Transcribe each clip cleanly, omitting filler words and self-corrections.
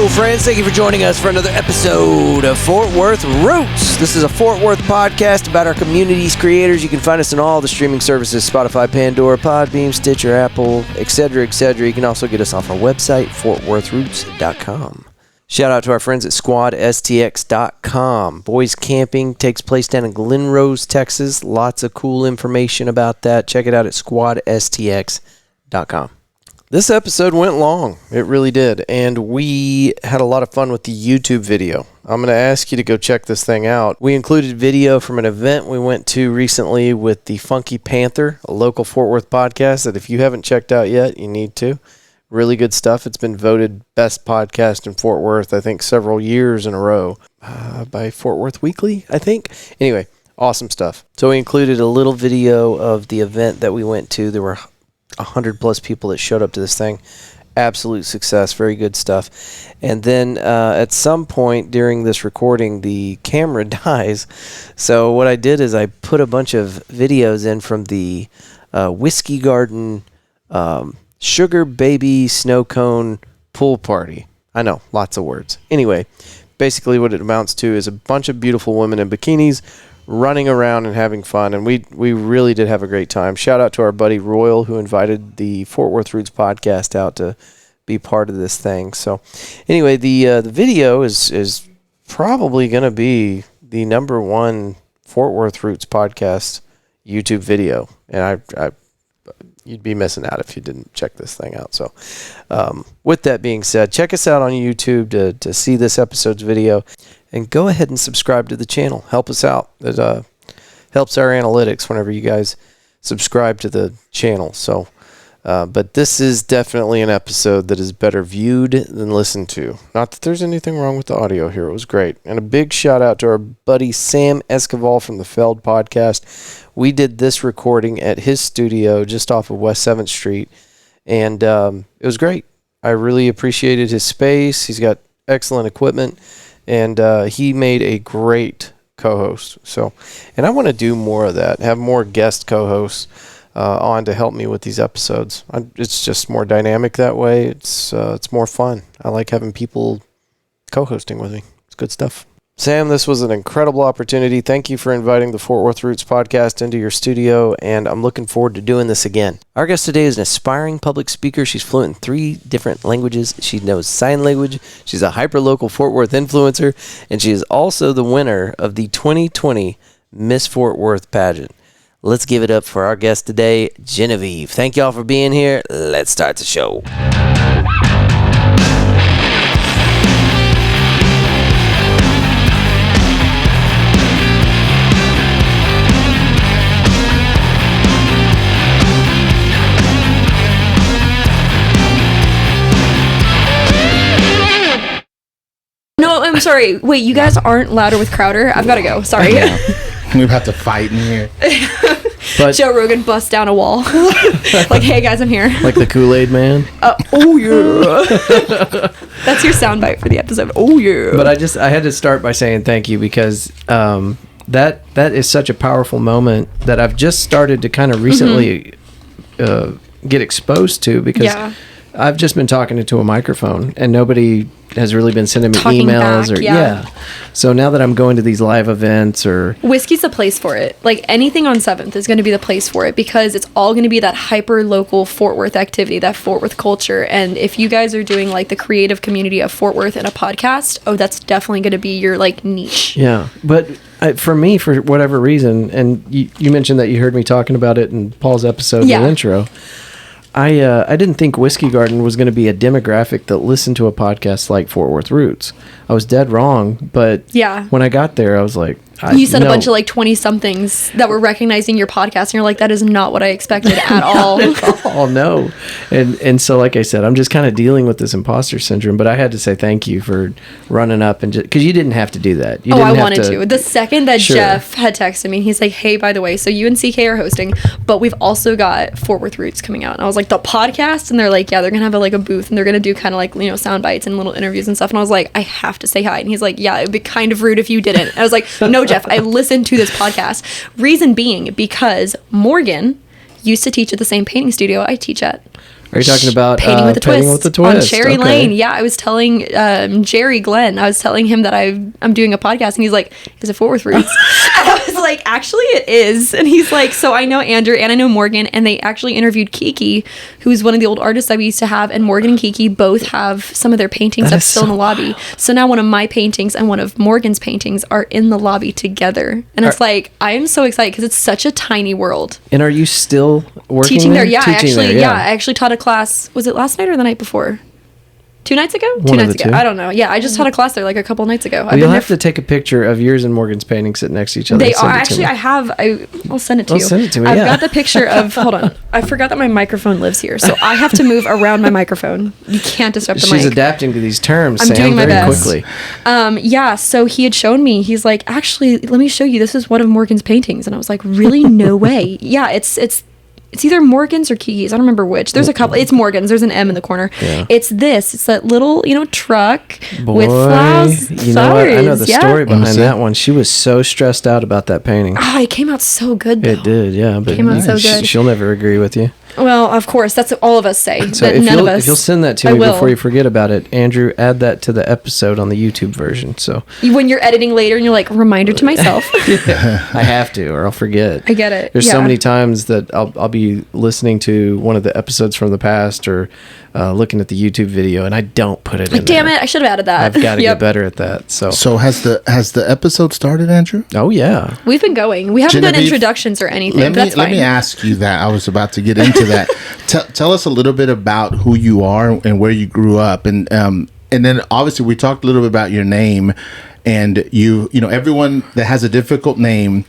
friends. Thank you for joining us for another episode of Fort Worth Roots. This is a Fort Worth podcast about our community's creators. You can find us on all the streaming services, Spotify, Pandora, Podbeam, Stitcher, Apple, etc., etc. You can also get us off our website, fortworthroots.com. Shout out to our friends at squadstx.com. Boys Camping takes place down in Glen Rose, Texas. Lots of cool information about that. Check it out at squadstx.com. This episode went long. It really did. And we had a lot of fun with the YouTube video. I'm going to ask you to go check this thing out. We included video from an event we went to recently with the Funky Panther, a local Fort Worth podcast that if you haven't checked out yet, you need to. Really good stuff. It's been voted best podcast in Fort Worth, I think, several years in a row by Fort Worth Weekly, I think. Anyway, awesome stuff. So we included a little video of the event that we went to. There were 100 plus people that showed up to this thing. Absolute success. Very good stuff. And then at some point during this recording, the camera dies. So what I did is I put a bunch of videos in from the Whiskey Garden Sugar Baby Snow Cone Pool Party. I know, lots of words. Anyway, basically what it amounts to is a bunch of beautiful women in bikinis running around and having fun, and we really did have a great time. Shout out to our buddy Royal, who invited the Fort Worth Roots podcast out to be part of this thing. So anyway, the video is probably going to be the number one Fort Worth Roots podcast YouTube video, and I you'd be missing out if you didn't check this thing out. So with that being said, check us out on YouTube to see this episode's video. And go ahead and subscribe to the channel. Help us out. It helps our analytics whenever you guys subscribe to the channel. So, but this is definitely an episode that is better viewed than listened to. Not that there's anything wrong with the audio here. It was great. And a big shout out to our buddy Sam Esquivel from the Feld podcast. We did this recording at his studio just off of West 7th Street. And it was great. I really appreciated his space. He's got excellent equipment. And he made a great co-host. So, and I want to do more of that. Have more guest co-hosts on to help me with these episodes. It's just more dynamic that way. It's more fun. I like having people co-hosting with me. It's good stuff. Sam, this was an incredible opportunity. Thank you for inviting the Fort Worth Roots podcast into your studio, and I'm looking forward to doing this again. Our guest today is an aspiring public speaker. She's fluent in 3 different languages. She knows sign language. She's a hyper-local Fort Worth influencer, and she is also the winner of the 2020 Miss Fort Worth pageant. Let's give it up for our guest today, Genevieve. Thank y'all for being here. Let's start the show. I'm sorry. Wait, you guys aren't louder with Crowder? I've got to go. Sorry. We have to fight in here. But Joe Rogan busts down a wall. Like, hey guys, I'm here. Like the Kool-Aid man? Oh yeah. That's your soundbite for the episode. Oh yeah. But I had to start by saying thank you because that is such a powerful moment that I've just started to kind of recently get exposed to because I've just been talking into a microphone and nobody has really been sending me emails back, So now that I'm going to these live events or Whiskey's the place for it. Like anything on 7th is going to be the place for it because it's all going to be that hyper local Fort Worth activity, that Fort Worth culture. And if you guys are doing like the creative community of Fort Worth in a podcast, that's definitely going to be your like niche. Yeah. But for me, for whatever reason, and you mentioned that you heard me talking about it in Paul's episode, the intro. I didn't think Whiskey Garden was going to be a demographic that listened to a podcast like Fort Worth Roots. I was dead wrong, but when I got there, I was like, you said a bunch of like 20-somethings that were recognizing your podcast, and you're like, that is not what I expected at all. No. And so, like I said, I'm just kind of dealing with this imposter syndrome, but I had to say thank you for running up and just, because you didn't have to do that. You didn't I wanted to. The second that Jeff had texted me, he's like, hey, by the way, so you and CK are hosting, but we've also got Fort Worth Roots coming out. And I was like, the podcast? And they're like, yeah, they're going to have a booth, and they're going to do kind of like, sound bites and little interviews and stuff. And I was like, I have to say hi. And he's like, yeah, it'd be kind of rude if you didn't. And I was like, no, Jeff, I listened to this podcast. Reason being, because Morgan used to teach at the same painting studio I teach at. Are you talking about Painting with a Twist on Cherry Okay. Lane? Yeah, I was telling Jerry Glenn. I was telling him that I'm doing a podcast, and he's like, "Is it Fort Worth Roots?" And I was like, "Actually, it is." And he's like, "So I know Andrew and I know Morgan, and they actually interviewed Kiki, who's one of the old artists that we used to have, and Morgan and Kiki both have some of their paintings up still in the lobby. So now one of my paintings and one of Morgan's paintings are in the lobby together, and it's like I am so excited because it's such a tiny world." And are you still working Teaching there? Yeah, Teaching there, I actually taught a class. Was it last night or the night before? 2 nights ago? One 2 of nights the ago. two. I don't know. Yeah, I just taught a class there like a couple nights ago. Well, you'll have to take a picture of yours and Morgan's painting sitting next to each other. They and send are it to actually. me. I'll send it to you. Send it to me. I've yeah. got the picture of. Hold on. I forgot that my microphone lives here, so I have to move around my microphone. You can't disrupt the mic. She's adapting to these terms. I'm Sam, doing my very best. quickly. Yeah, so he had shown me. He's like, "Actually, let me show you. This is one of Morgan's paintings." And I was like, "Really? No way." Yeah, it's either Morgan's or Kiki's. I don't remember which. There's a couple. It's Morgan's. There's an M in the corner. Yeah. It's this. It's that little, truck Boy, with flowers. you know what? I know the yeah. story Let me behind see. that one. She was so stressed out about that painting. Oh, it came out so good, though. It did, yeah. But Came out so good. she'll never agree with you. Well, of course. That's what all of us say. So but if none of us. you'll send that to I me will. before you forget about it, Andrew, add that to the episode on the YouTube version. So When you're editing later and you're like, reminder to myself. I have to, or I'll forget. I get it. There's yeah. so many times that I'll be listening to one of the episodes from the past or looking at the YouTube video, and I don't put it in Damn there. it. I should have added that. I've got to Yep. get better at that. So has the episode started, Andrew? Oh yeah. We've been going. We haven't done Genevieve, introductions or anything. Let but that's me fine. ask you that. I was about to get into that. Tell us a little bit about who you are and where you grew up, and then obviously we talked a little bit about your name, and you know everyone that has a difficult name.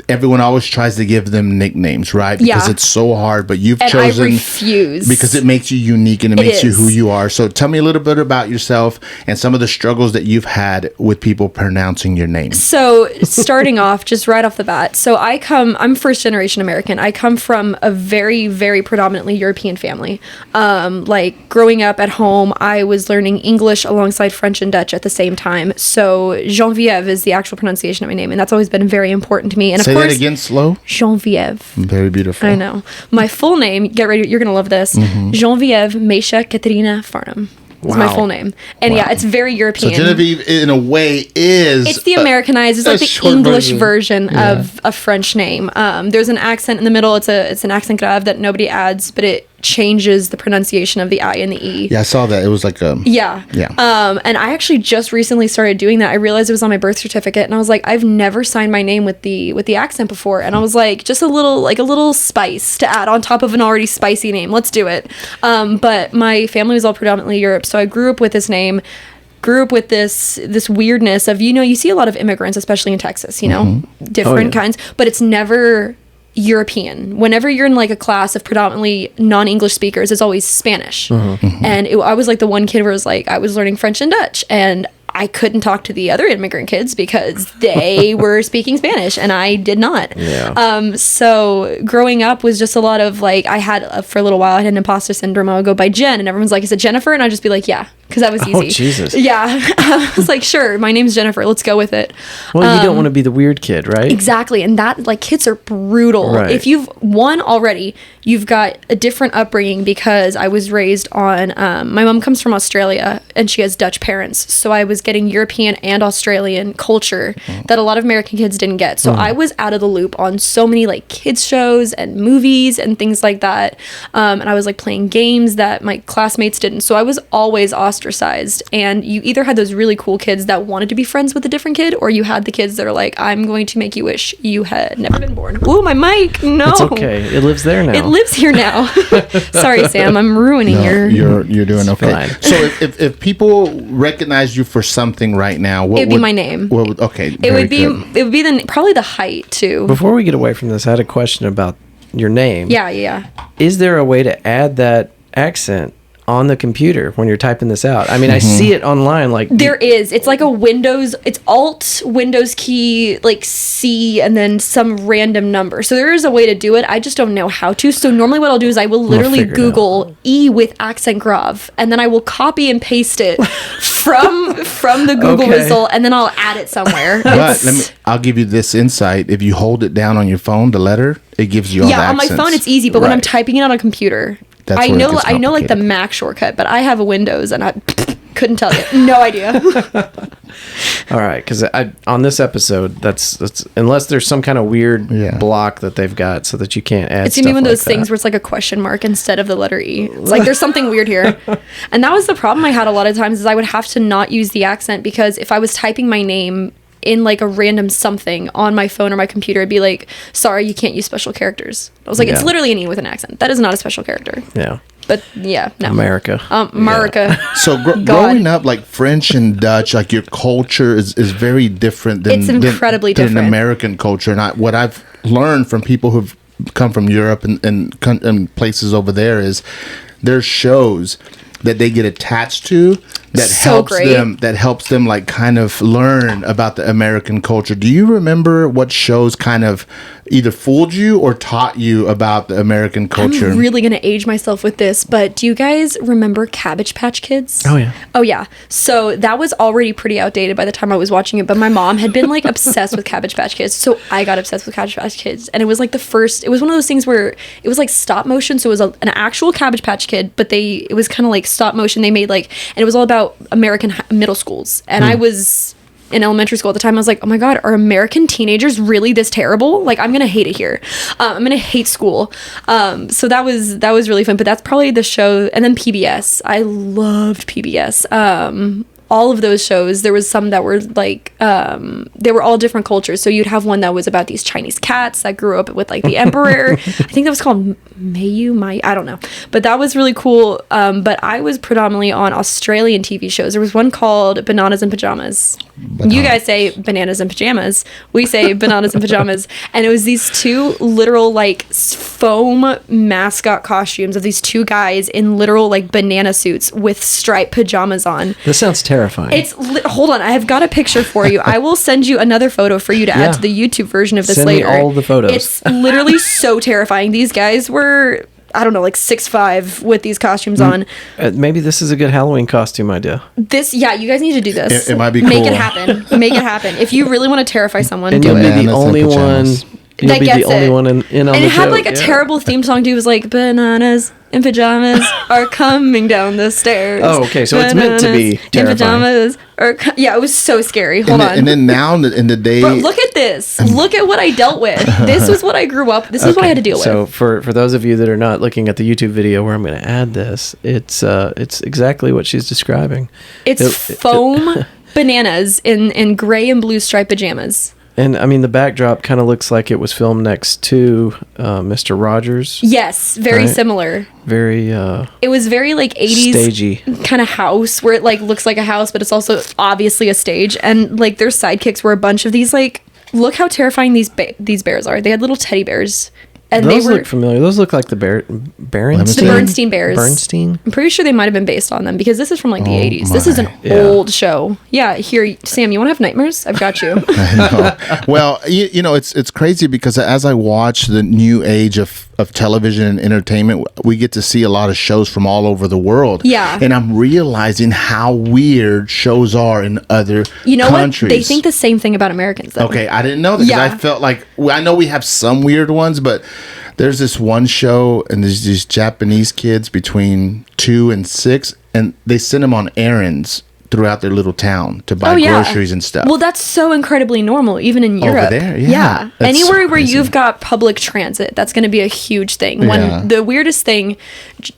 Everyone always tries to give them nicknames, right? Because Yeah. it's so hard, but you've And chosen I refuse. because it makes you unique and it It makes you is. who you are. So tell me a little bit about yourself and some of the struggles that you've had with people pronouncing your name. So starting off, just right off the bat. So I'm first generation American. I come from a very, very predominantly European family. Like growing up at home, I was learning English alongside French and Dutch at the same time. So Genevieve is the actual pronunciation of my name. And that's always been very important to me. And Say of course, that again slow. Genevieve. Very beautiful. I know. My full name, get ready, you're going to love this. Genevieve Meisha Katerina Farnham is my Wow. full name. And yeah, it's very So European. Genevieve, in a way, is It's the Americanized. It's a like the short English version. version of a French name. There's an accent in the middle. It's an accent grave that nobody adds, but it changes the pronunciation of the I and the E. Yeah, I saw that. It was like a Yeah. Yeah. And I actually just recently started doing that. I realized it was on my birth certificate, and I was like, I've never signed my name with the accent before. And I was like, just a little spice to add on top of an already spicy name. Let's do it. But my family was all predominantly Europe, so I grew up with this name. Grew up with this weirdness of, you see a lot of immigrants, especially in Texas, different kinds, but it's never European. Whenever you're in like a class of predominantly non-English speakers, it's always Spanish. And I was like the one kid where it was like, I was learning French and Dutch, and I couldn't talk to the other immigrant kids because they were speaking Spanish and I did not. Yeah. So growing up was just a lot of like, I had for a little while, I had an imposter syndrome. I would go by Jen and everyone's like, is it Jennifer? And I'd just be like, yeah, because that was easy. Oh, Jesus. Yeah. I was like, sure, my name's Jennifer. Let's go with it. Well, you don't want to be the weird kid, right? Exactly. And that, like, kids are brutal. Right. If you've won already, you've got a different upbringing because I was raised on, my mom comes from Australia and she has Dutch parents. So I was getting European and Australian culture that a lot of American kids didn't get. So I was out of the loop on so many like kids shows and movies and things like that. And I was like playing games that my classmates didn't. So I was always ostracized. And you either had those really cool kids that wanted to be friends with a different kid, or you had the kids that are like, I'm going to make you wish you had never been born. Ooh, my mic. No. It's okay. It lives there now. It lives here now. Sorry, Sam. I'm ruining you're doing okay. fine. So if people recognize you for something right now, what It'd be my name. Okay. It would be probably the height too. Before we get away from this, I had a question about your name. Yeah. Is there a way to add that accent on the computer when you're typing this out? I mean, I see it online. Like There is. It's like a Windows. It's Alt Windows key, like C, and then some random number. So there is a way to do it. I just don't know how to. So normally, what I'll do is I will literally figure it Google E with accent grave, and then I will copy and paste it from the Google Okay. result, and then I'll add it somewhere. But I'll give you this insight. If you hold it down on your phone, the letter, it gives you all the Yeah, on my accents. phone it's easy, but when I'm Right. typing it on a computer, that's I where it know gets I know like the complicated. Mac shortcut, but I have a Windows and I couldn't tell you. No idea. All right, because on this episode, that's unless there's some kind of weird block that they've got so that you can't add. It's gonna be one of those like things that. where it's like a question mark instead of the letter E. It's like there's something weird here, and that was the problem I had a lot of times. Is I would have to not use the accent because if I was typing my name in like a random something on my phone or my computer, it'd be like, sorry, you can't use special characters. I was like, it's literally an E with an accent. That is not a special character. Yeah. But yeah, no. America. America. So growing up, like French and Dutch, like your culture is very different than It's incredibly than different. American culture. And what I've learned from people who've come from Europe and places over there is there's shows that they get attached to that helps them like kind of learn about the American culture. Do you remember what shows kind of either fooled you or taught you about the American culture? I'm really gonna age myself with this, but do you guys remember Cabbage Patch Kids? Oh yeah. Oh yeah. So that was already pretty outdated by the time I was watching it, but my mom had been like obsessed with Cabbage Patch Kids, so I got obsessed with Cabbage Patch Kids, and it was like it was one of those things where it was like stop motion, so it was an actual Cabbage Patch Kid, but it was kind of like stop motion. They made and it was all about American middle schools, and I was in elementary school at the time. I was like, oh my god, are American teenagers really this terrible? Like, I'm gonna hate it here. I'm gonna hate school. So that was really fun. But that's probably the show. And then PBS, I loved PBS. All of those shows, there was some that were like they were all different cultures. So you'd have one that was about these Chinese cats that grew up with like the emperor. I think that was called Mayu, I don't know, but that was really cool. But I was predominantly on Australian TV shows. There was one called Bananas in Pajamas. You guys say bananas in pajamas, we say bananas in pajamas. And it was these two literal like foam mascot costumes of these two guys in literal like banana suits with striped pajamas on. This sounds terrifying. Hold on, I have got a picture for you. I will send you another photo for you to add to the YouTube version of this Send later. me all the photos. It's literally so terrifying. These guys were, I don't know, like 6'5" with these costumes on. Maybe this is a good Halloween costume idea. You guys need to do this. It might be Make cool. it happen. Make it happen. If you really want to terrify someone, And do you'll it. be the Bananas in only one. pajamas. You'll That be the gets only it. one in on And the it had joke, like a terrible theme song too. It was like bananas in pajamas are coming down the stairs. Oh, okay, so it's meant to be Bananas in terrifying. pajamas it was so scary. Hold on. And then now in the day, But look at this. Look at what I dealt with. This was what I grew up. This is what I had to deal with. So for those of you that are not looking at the YouTube video where I'm going to add this, it's exactly what she's describing. It's foam bananas in gray and blue striped pajamas. And I mean, the backdrop kind of looks like it was filmed next to Mr. Rogers. Yes, very Right. similar. Very It was very like 80s stagey. kind of house where it like looks like a house, but it's also obviously a stage. And like their sidekicks were a bunch of these like, look how terrifying these bears are. They had little teddy bears. And Those they were look familiar. Those look like the the Berenstain. Bernstein Bears. Bernstein. I'm pretty sure they might have been based on them because this is from like the 80s. This my. is an Yeah. old show. Yeah, here, Sam, you want to have nightmares? I've got you. I know. Well, you know, it's crazy because as I watch the new age of television and entertainment, we get to see a lot of shows from all over the world. Yeah. And I'm realizing how weird shows are in other You know countries. what? They think the same thing about Americans, though. Okay, I didn't know that because Yeah. I felt like I know we have some weird ones, but there's this one show and there's these Japanese kids between 2 and 6, and they send them on errands throughout their little town to buy groceries and stuff. Well, that's so incredibly normal, even in Europe. there, yeah. That's Anywhere so where crazy. you've got public transit, that's going to be a huge thing. When Yeah. the weirdest thing,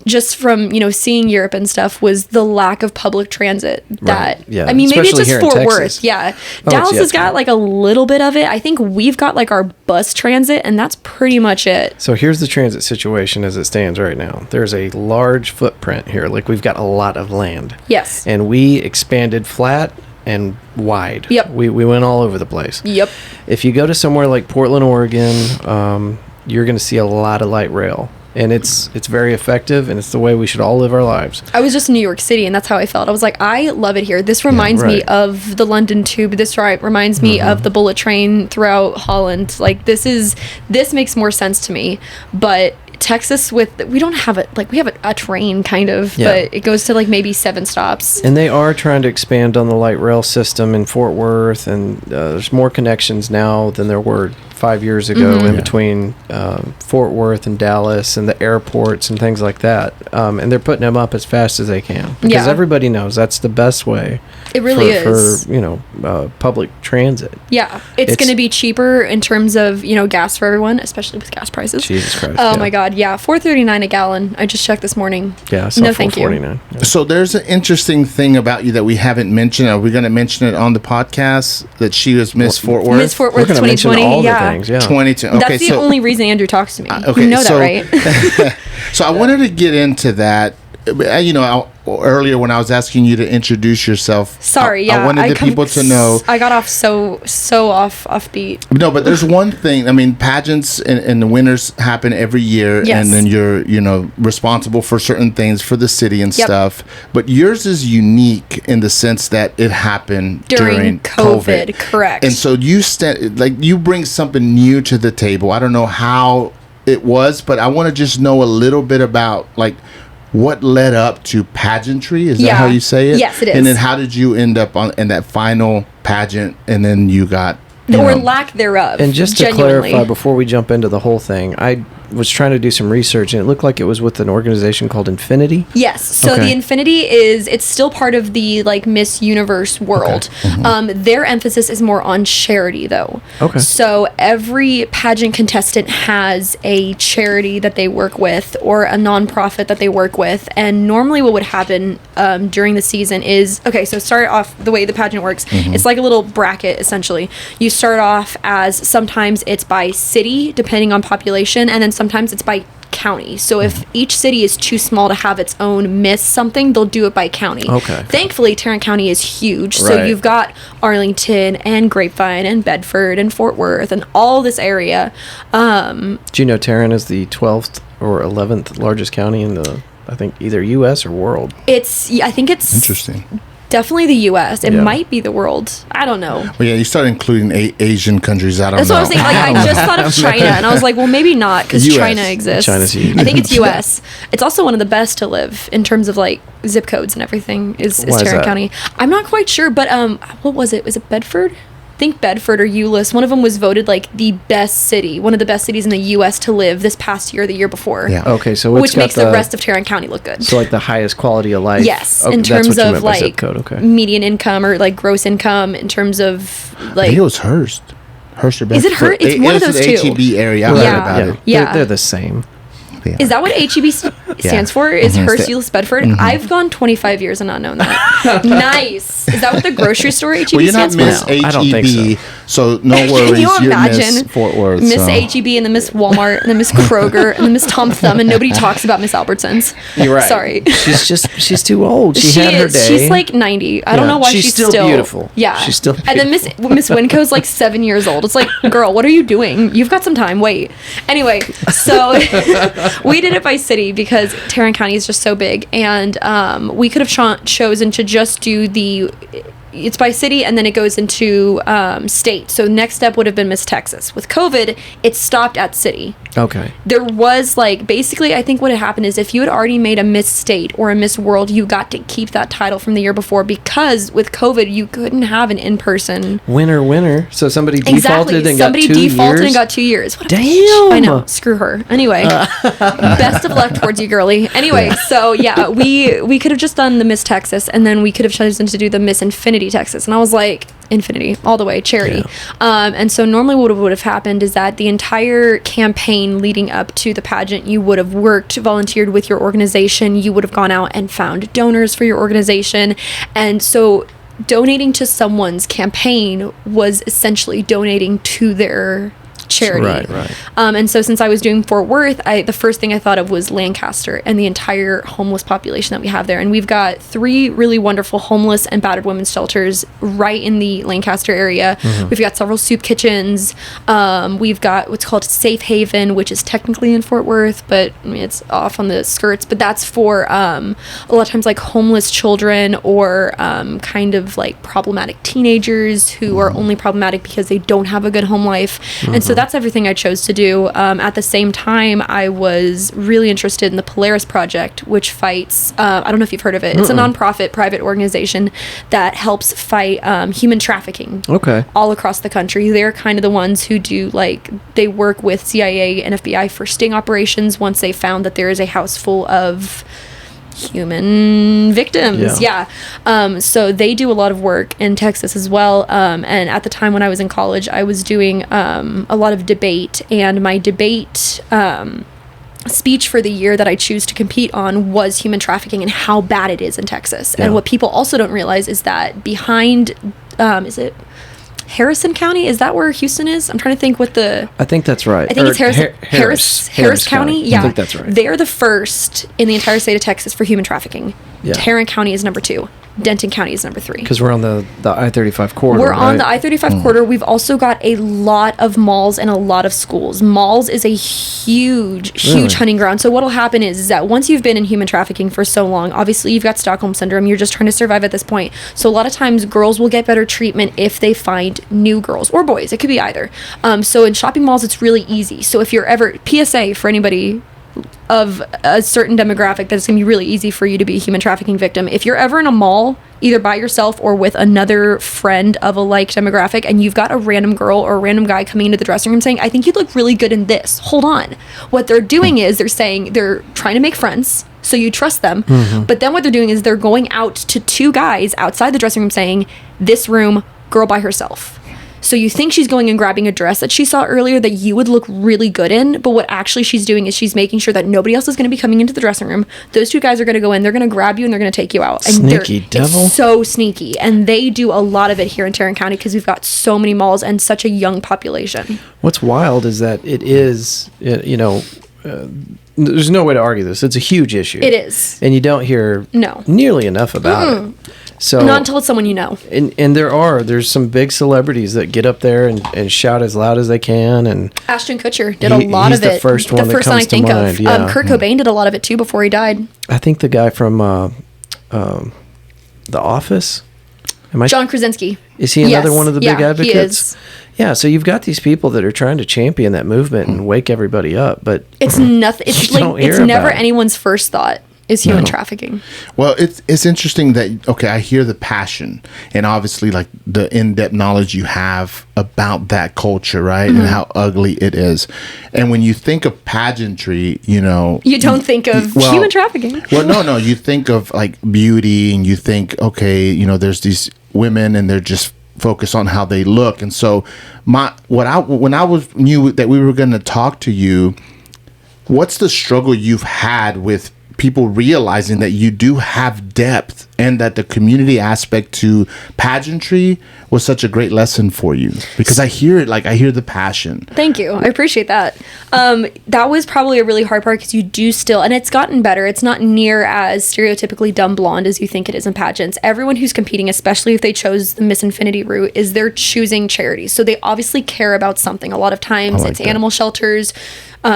just from seeing Europe and stuff, was the lack of public transit. That Yeah. I mean, maybe it's Especially just here in Fort Texas. Worth. Yeah, Oh, Dallas it's has got like a little bit of it. I think we've got like our bus transit, and that's pretty much it. So here's the transit situation as it stands right now. There's a large footprint here. Like we've got a lot of land. Yes. And we expanded flat and wide. Yep. We went all over the place. Yep. If you go to somewhere like Portland, Oregon, you're going to see a lot of light rail. And it's very effective, and it's the way we should all live our lives. I was just in New York City, and that's how I felt. I was like, I love it here. This reminds me right. of the London Tube. This reminds me of the bullet train throughout Holland. Like, this makes more sense to me. But Texas, we don't have it. Like, we have a train, kind of, Yeah. but it goes to, like, maybe 7 stops. And they are trying to expand on the light rail system in Fort Worth, and there's more connections now than there were 5 years ago in between Fort Worth and Dallas and the airports and things like that. And they're putting them up as fast as they can because everybody knows that's the best way. It really is. For, public transit. Yeah. It's going to be cheaper in terms of, gas for everyone, especially with gas prices. Jesus Christ. Oh my God. Yeah. $4.39 a gallon. I just checked this morning. Yeah. So no, thank you. Yeah. So there's an interesting thing about you that we haven't mentioned. Are we going to mention it on the podcast that she was Miss Fort Worth? Miss Fort Worth 2020. All the things, 22. Okay, that's the only reason Andrew talks to me. Okay, you know that, right? So I wanted to get into that. Earlier when I was asking you to introduce yourself. Sorry, I wanted the people to know. I got off so offbeat. No, but there's one thing. I mean, pageants and the winners happen every year, and then you're responsible for certain things for the city and stuff. But yours is unique in the sense that it happened during COVID. Correct. And so you bring something new to the table. I don't know how it was, but I want to just know a little bit about what led up to pageantry. Is that how you say it? Yes, it is. And then how did you end up in that final pageant, and then you got or lack thereof. And just to clarify before we jump into the whole thing, I was trying to do some research, and it looked like it was with an organization called Infinity. Yes. So the Infinity it's still part of the Miss Universe world. Okay. Mm-hmm. Their emphasis is more on charity though. Okay. So every pageant contestant has a charity that they work with or a nonprofit that they work with. And normally what would happen during the season is, so start off the way the pageant works. Mm-hmm. It's like a little bracket essentially. You start off as sometimes it's by city depending on population, and then sometimes it's by county. So if each city is too small to have its own Miss something, they'll do it by county. Okay. Thankfully, Tarrant County is huge. Right. So you've got Arlington and Grapevine and Bedford and Fort Worth and all this area. Do you know Tarrant is the 12th or 11th largest county in the, I think, either U.S. or world? I think it's... Interesting. Definitely the U.S. It might be the world. I don't know. Well, yeah, you start including Asian countries. I don't know. That's what I was saying. I just thought of China, and I was like, well, maybe not, because China exists. China's huge. I think it's U.S. It's also one of the best to live in terms of zip codes and everything. Is Tarrant County? I'm not quite sure, but what was it? Was it Bedford? I think Bedford or Euless, one of them was voted the best city, one of the best cities in the U.S. to live this past year or the year before. Yeah. Okay, so which makes the rest of Tarrant County look good. So the highest quality of life. Yes, in terms of zip code. Okay. Median income or gross income in terms of I think it was Hearst. Hearst or Bedford. Is it Hearst? It's one of those two. HEB area. I read about it. Yeah. They're the same. Yeah. Is that what HEB stands for? Is Hearst Euless Bedford? Mm-hmm. I've gone 25 years and not known that. Nice. Is that what the grocery store HEB stands for? Well, you're not Miss HEB, I don't think so no worries. Can you imagine Miss Fort Worth, Miss HEB and the Miss Walmart and the Miss Kroger and the Miss Tom Thumb, and nobody talks about Miss Albertsons? You're right. Sorry. She's too old. She had her day. She's 90. I don't know why she's still beautiful. Yeah. She's still beautiful. And then Miss Winco's 7 years old. It's girl, what are you doing? You've got some time. Wait. Anyway, so we did it by city because Tarrant County is just so big, and we could have chosen to just do it's by city, and then it goes into state. So next step would have been Miss Texas. With COVID, it stopped at city. Okay. There was basically, I think what had happened is if you had already made a Miss State or a Miss World, you got to keep that title from the year before, because with COVID, you couldn't have an in-person winner. So somebody defaulted and got 2 years. Somebody defaulted and got 2 years. What a damn. Bitch. I know. Screw her. Anyway, best of luck towards you, girly. Anyway, so yeah, we could have just done the Miss Texas, and then we could have chosen to do the Miss Infinity Texas, and I was like, Infinity all the way, charity. Yeah. And so normally what would have happened is that the entire campaign leading up to the pageant, you would have volunteered with your organization, you would have gone out and found donors for your organization, and so donating to someone's campaign was essentially donating to their charity. Right. And so since I was doing Fort Worth, the first thing I thought of was Lancaster and the entire homeless population that we have there. And we've got 3 really wonderful homeless and battered women's shelters right in the Lancaster area. Mm-hmm. We've got several soup kitchens. We've got what's called Safe Haven, which is technically in Fort Worth, but it's off on the skirts. But that's for a lot of times homeless children or kind of problematic teenagers who are only problematic because they don't have a good home life. Mm-hmm. And so that's everything I chose to do. At the same time, I was really interested in the Polaris Project, which fights, I don't know if you've heard of it. It's a nonprofit private organization that helps fight human trafficking all across the country. They're kind of the ones who do, like, they work with CIA and FBI for sting operations once they found that there is a house full of human victims. So they do a lot of work in Texas as well, and at the time when I was in college, I was doing a lot of debate, and my debate speech for the year that I choose to compete on was human trafficking and how bad it is in Texas. And what people also don't realize is that behind is it Harrison County? Is that where Houston is? I'm trying to think what the... I think that's right. I think it's Harris County. Yeah. I think that's right. They're the first in the entire state of Texas for human trafficking. Yeah. Tarrant County is number 2. Denton County is number 3. Because we're on the I-35 corridor. We're on the I-35 corridor. We've also got a lot of malls and a lot of schools. Malls is a huge hunting ground. So what'll happen is that once you've been in human trafficking for so long, obviously you've got Stockholm Syndrome. You're just trying to survive at this point. So a lot of times girls will get better treatment if they find new girls or boys. It could be either. So in shopping malls, it's really easy. So if you're ever... PSA for anybody of a certain demographic, that it's going to be really easy for you to be a human trafficking victim. If you're ever in a mall, either by yourself or with another friend of a like demographic, and you've got a random girl or a random guy coming into the dressing room saying, I think you'd look really good in this. Hold on. What they're doing is they're saying they're trying to make friends, so you trust them. But then what they're doing is they're going out to 2 guys outside the dressing room saying, this room, girl by herself. So you think she's going and grabbing a dress that she saw earlier that you would look really good in, but what actually she's doing is she's making sure that nobody else is going to be coming into the dressing room. Those 2 guys are going to go in, they're going to grab you, and they're going to take you out. And sneaky devil. It's so sneaky. And they do a lot of it here in Tarrant County because we've got so many malls and such a young population. What's wild is that it is, there's no way to argue this. It's a huge issue. It is. And you don't hear nearly enough about it. So not until it's someone you know. And there's some big celebrities that get up there and shout as loud as they can. And Ashton Kutcher did a lot of it. He's the first one that comes to mind. Yeah. Kurt Cobain did a lot of it too before he died. I think the guy from The Office. John Krasinski. Is he another one of the big advocates? He is. Yeah, so you've got these people that are trying to champion that movement and wake everybody up, but it's nothing. It's like it's never anyone's first thought is human trafficking. Well, it's interesting that I hear the passion and obviously like the in-depth knowledge you have about that culture, right? And how ugly it is. And when you think of pageantry, you don't think of human trafficking. Well, no, you think of like beauty, and you think, there's these women and they're just focused on how they look. And so when I knew that we were going to talk to you, what's the struggle you've had with people realizing that you do have depth and that the community aspect to pageantry was such a great lesson for you? Because I hear it, I hear the passion. Thank you. I appreciate that. That was probably a really hard part because you do still, and it's gotten better. It's not near as stereotypically dumb blonde as you think it is in pageants. Everyone who's competing, especially if they chose the Miss Infinity route, is they're choosing charities. So they obviously care about something. A lot of times it's animal shelters,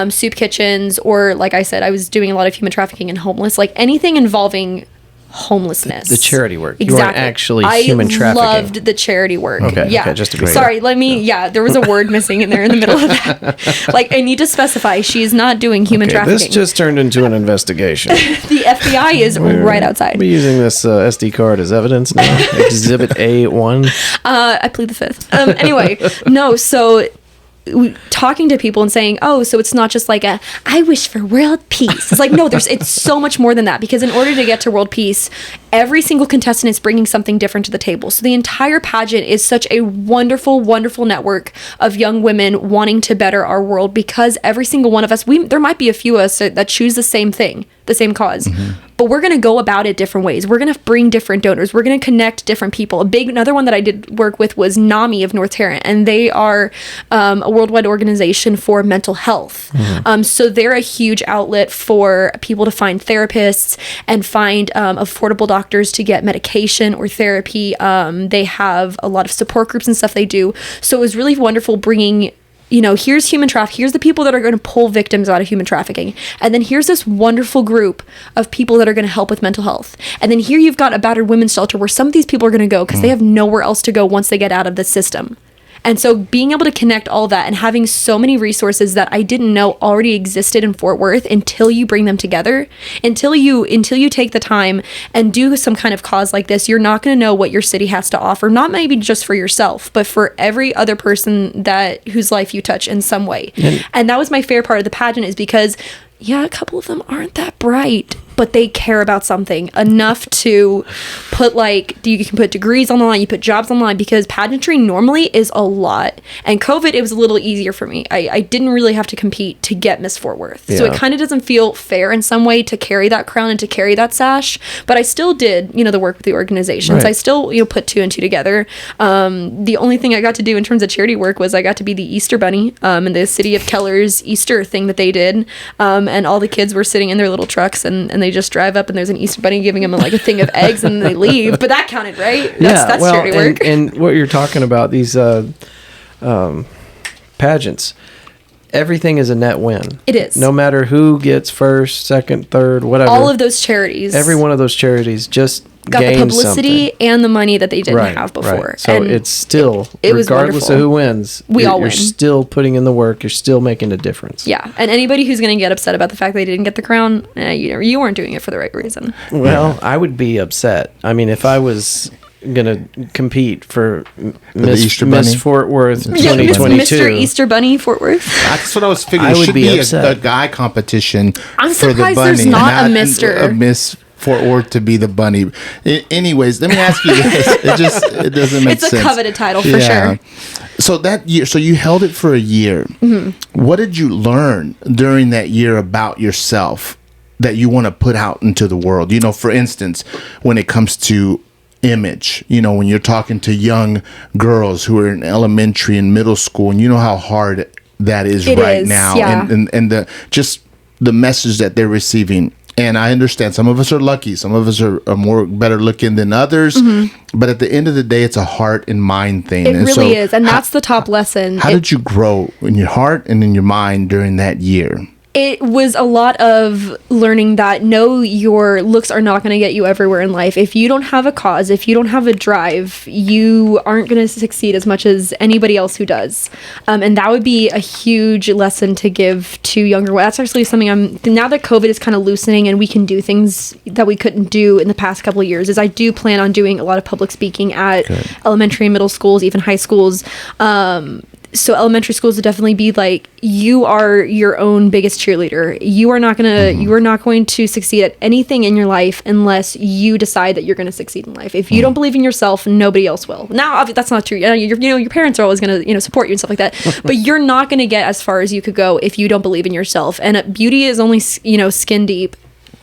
soup kitchens, or like I said, I was doing a lot of human trafficking and homeless, like anything involving homelessness. The charity work. Exactly. You weren't actually human trafficking. I loved the charity work. Okay. Yeah. Just to be Sorry, there was a word missing in there in the middle of that. I need to specify, she is not doing human trafficking. This just turned into an investigation. The FBI is right outside. We're using this SD card as evidence now. Exhibit A1. I plead the fifth. Anyway, no, so talking to people and saying, so it's not just like I wish for world peace. It's like, no, it's so much more than that, because in order to get to world peace, every single contestant is bringing something different to the table. So the entire pageant is such a wonderful, wonderful network of young women wanting to better our world, because every single one of us, there might be a few of us that choose the same thing, the same cause. But we're going to go about it different ways. We're going to bring different donors. We're going to connect different people. Another one that I did work with was NAMI of North Tarrant, and they are a worldwide organization for mental health. So they're a huge outlet for people to find therapists and find affordable doctors to get medication or therapy. They have a lot of support groups and stuff they do. So it was really wonderful bringing, here's human trafficking. Here's the people that are going to pull victims out of human trafficking. And then here's this wonderful group of people that are going to help with mental health. And then here you've got a battered women's shelter where some of these people are going to go because they have nowhere else to go once they get out of the system. And so being able to connect all that and having so many resources that I didn't know already existed in Fort Worth until you bring them together, until you take the time and do some kind of cause like this, you're not going to know what your city has to offer, not maybe just for yourself, but for every other person whose life you touch in some way. And that was my favorite part of the pageant, is because a couple of them aren't that bright, but they care about something enough to put, you can put degrees on the line, you put jobs on the line, because pageantry normally is a lot. And COVID, it was a little easier for me. I didn't really have to compete to get Miss Fort Worth. So it kind of doesn't feel fair in some way to carry that crown and to carry that sash. But I still did, the work with the organizations. Right. I still, put 2 and 2 together. The only thing I got to do in terms of charity work was I got to be the Easter Bunny in the city of Keller's Easter thing that they did. And all the kids were sitting in their little trucks and they just drive up and there's an Easter Bunny giving them a thing of eggs and then they leave. But that counted, right? That's charity work. And what you're talking about, these pageants, everything is a net win. It is. No matter who gets first, second, third, whatever. All of those charities. Every one of those charities just got the publicity something. And the money that they didn't have before. Right. So and it's still, it was regardless wonderful. of who wins, you're win. Still putting in the work. You're still making a difference. Yeah. And anybody who's going to get upset about the fact they didn't get the crown, you weren't doing it for the right reason. Well, I would be upset. I mean, if I was gonna compete for Miss Fort Worth 2022. Mr. Easter Bunny Fort Worth. That's what I was figuring. I It would should be a guy competition. I'm for the surprised bunny, there's not a Mr. A Miss Fort Worth to be the bunny. Anyways, let me ask you this. It doesn't make sense. It's a coveted title for sure. So that year, you held it for a year. Mm-hmm. What did you learn during that year about yourself that you want to put out into the world? For instance, when it comes to image, when you're talking to young girls who are in elementary and middle school, and how hard that is now, and the message that they're receiving. And I understand some of us are lucky, some of us are more better looking than others, but at the end of the day, it's a heart and mind thing. It really is, and that's the top lesson. How did you grow in your heart and in your mind during that year? It was a lot of learning that your looks are not going to get you everywhere in life. If you don't have a cause, if you don't have a drive, you aren't going to succeed as much as anybody else who does. And that would be a huge lesson to give to younger. That's actually something now that COVID is kind of loosening and we can do things that we couldn't do in the past couple of years, is I do plan on doing a lot of public speaking at elementary and middle schools, even high schools. So elementary schools would definitely be you are your own biggest cheerleader. You are not going to succeed at anything in your life unless you decide that you're going to succeed in life. If you don't believe in yourself, nobody else will. Now, that's not true. Your parents are always going to support you and stuff like that. But you're not going to get as far as you could go if you don't believe in yourself. And beauty is only skin deep.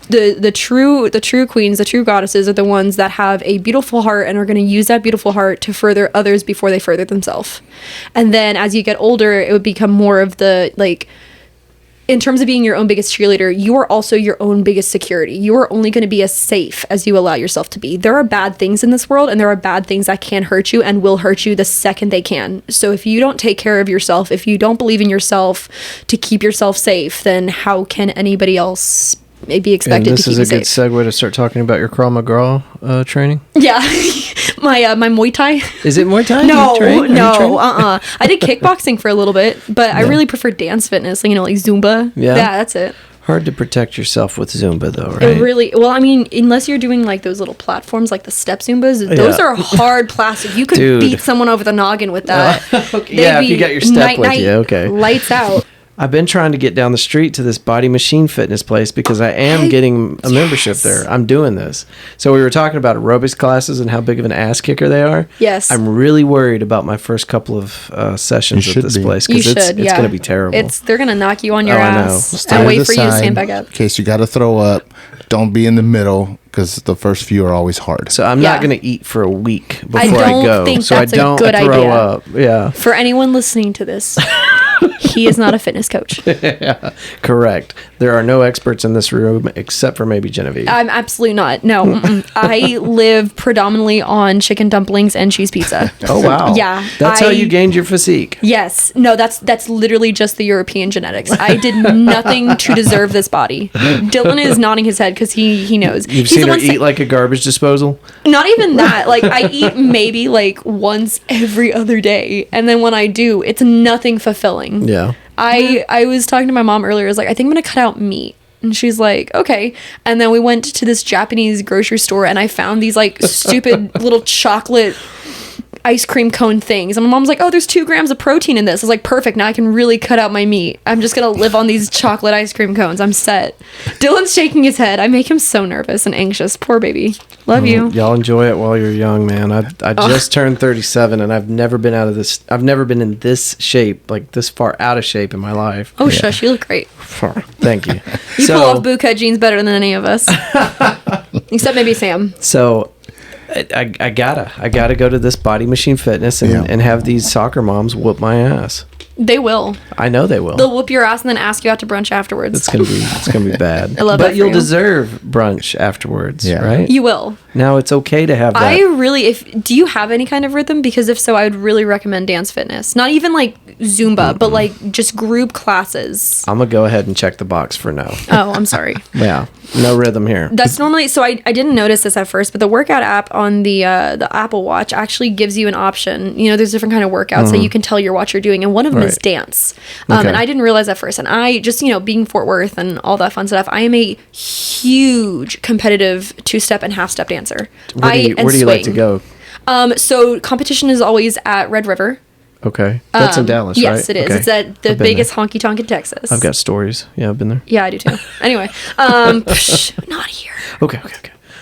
The true queens, the true goddesses are the ones that have a beautiful heart and are going to use that beautiful heart to further others before they further themselves. And then as you get older, it would become more of in terms of being your own biggest cheerleader, you are also your own biggest security. You are only going to be as safe as you allow yourself to be. There are bad things in this world, and there are bad things that can hurt you and will hurt you the second they can. So if you don't take care of yourself, if you don't believe in yourself to keep yourself safe, then how can anybody else be expected to keep you safe? This is a good segue to start talking about your Krav Maga training. Yeah. my Muay Thai. Is it Muay Thai? No. I did kickboxing for a little bit, but I really prefer dance fitness, like Zumba. Yeah, that's it. Hard to protect yourself with Zumba, though, right? It really, unless you're doing those little platforms, like the step Zumbas, those are hard plastic. You could beat someone over the noggin with that. If you got your step with you, okay. Lights out. I've been trying to get down the street to this Body Machine Fitness place because I am getting a membership there. I'm doing this. So we were talking about aerobics classes and how big of an ass kicker they are. Yes. I'm really worried about my first couple of sessions at this place because it's going to be terrible. They're going to knock you on your ass and wait for you to stand back up. In case you got to throw up, don't be in the middle because the first few are always hard. So I'm not going to eat for a week before I don't go. think so that's I don't a good throw idea. up. Yeah. For anyone listening to this, He is not a fitness coach. Yeah, correct. There are no experts in this room except for maybe Genevieve. I'm absolutely not. No, I live predominantly on chicken dumplings and cheese pizza. Oh wow. Yeah, That's how you gained your physique. Yes. No, that's literally just the European genetics. I did nothing to deserve this body. Dylan is nodding his head because he knows. You've seen her eat like a garbage disposal? Not even that. Like, I eat maybe like once every other day, and then when I do, it's nothing fulfilling. Yeah. I was talking to my mom earlier. I was like, I think I'm gonna cut out meat. And she's like, okay. And then we went to this Japanese grocery store, and I found these like stupid little chocolate ice cream cone things. And my mom's like, oh, there's 2 grams of protein in this. I was like, perfect. Now I can really cut out my meat. I'm just going to live on these chocolate ice cream cones. I'm set. Dylan's shaking his head. I make him so nervous and anxious. Poor baby. Love you. Y'all enjoy it while you're young, man. I just turned 37, and I've never been in this shape, like this far out of shape in my life. Oh, shush. You look great. Thank you. You pull off bootcut jeans better than any of us. Except maybe Sam. So I gotta go to this Body Machine Fitness and have these soccer moms whoop my ass. They will. I know they will. They'll whoop your ass and then ask you out to brunch afterwards. It's gonna be bad. I love but that for you'll you. deserve brunch afterwards, right? You will. Now it's okay to have that. I really, do you have any kind of rhythm? Because if so, I would really recommend dance fitness. Not even like Zumba, but like just group classes. I'm gonna go ahead and check the box for no. Oh, I'm sorry. Yeah, no rhythm here. That's normally, so I didn't notice this at first, but the workout app on the Apple Watch actually gives you an option. You know, there's different kind of workouts that you can tell your watch you're doing, and one of them is dance. Okay. And I didn't realize at first. And I just, being Fort Worth and all that fun stuff, I am a huge competitive 2-step and half-step dancer. Where do you like to go? So competition is always at Red River. Okay. That's in Dallas, right? Yes, it is. Okay. It's at the biggest honky tonk in Texas. I've got stories. Yeah, I've been there. Yeah, I do too. Anyway, not here. Okay.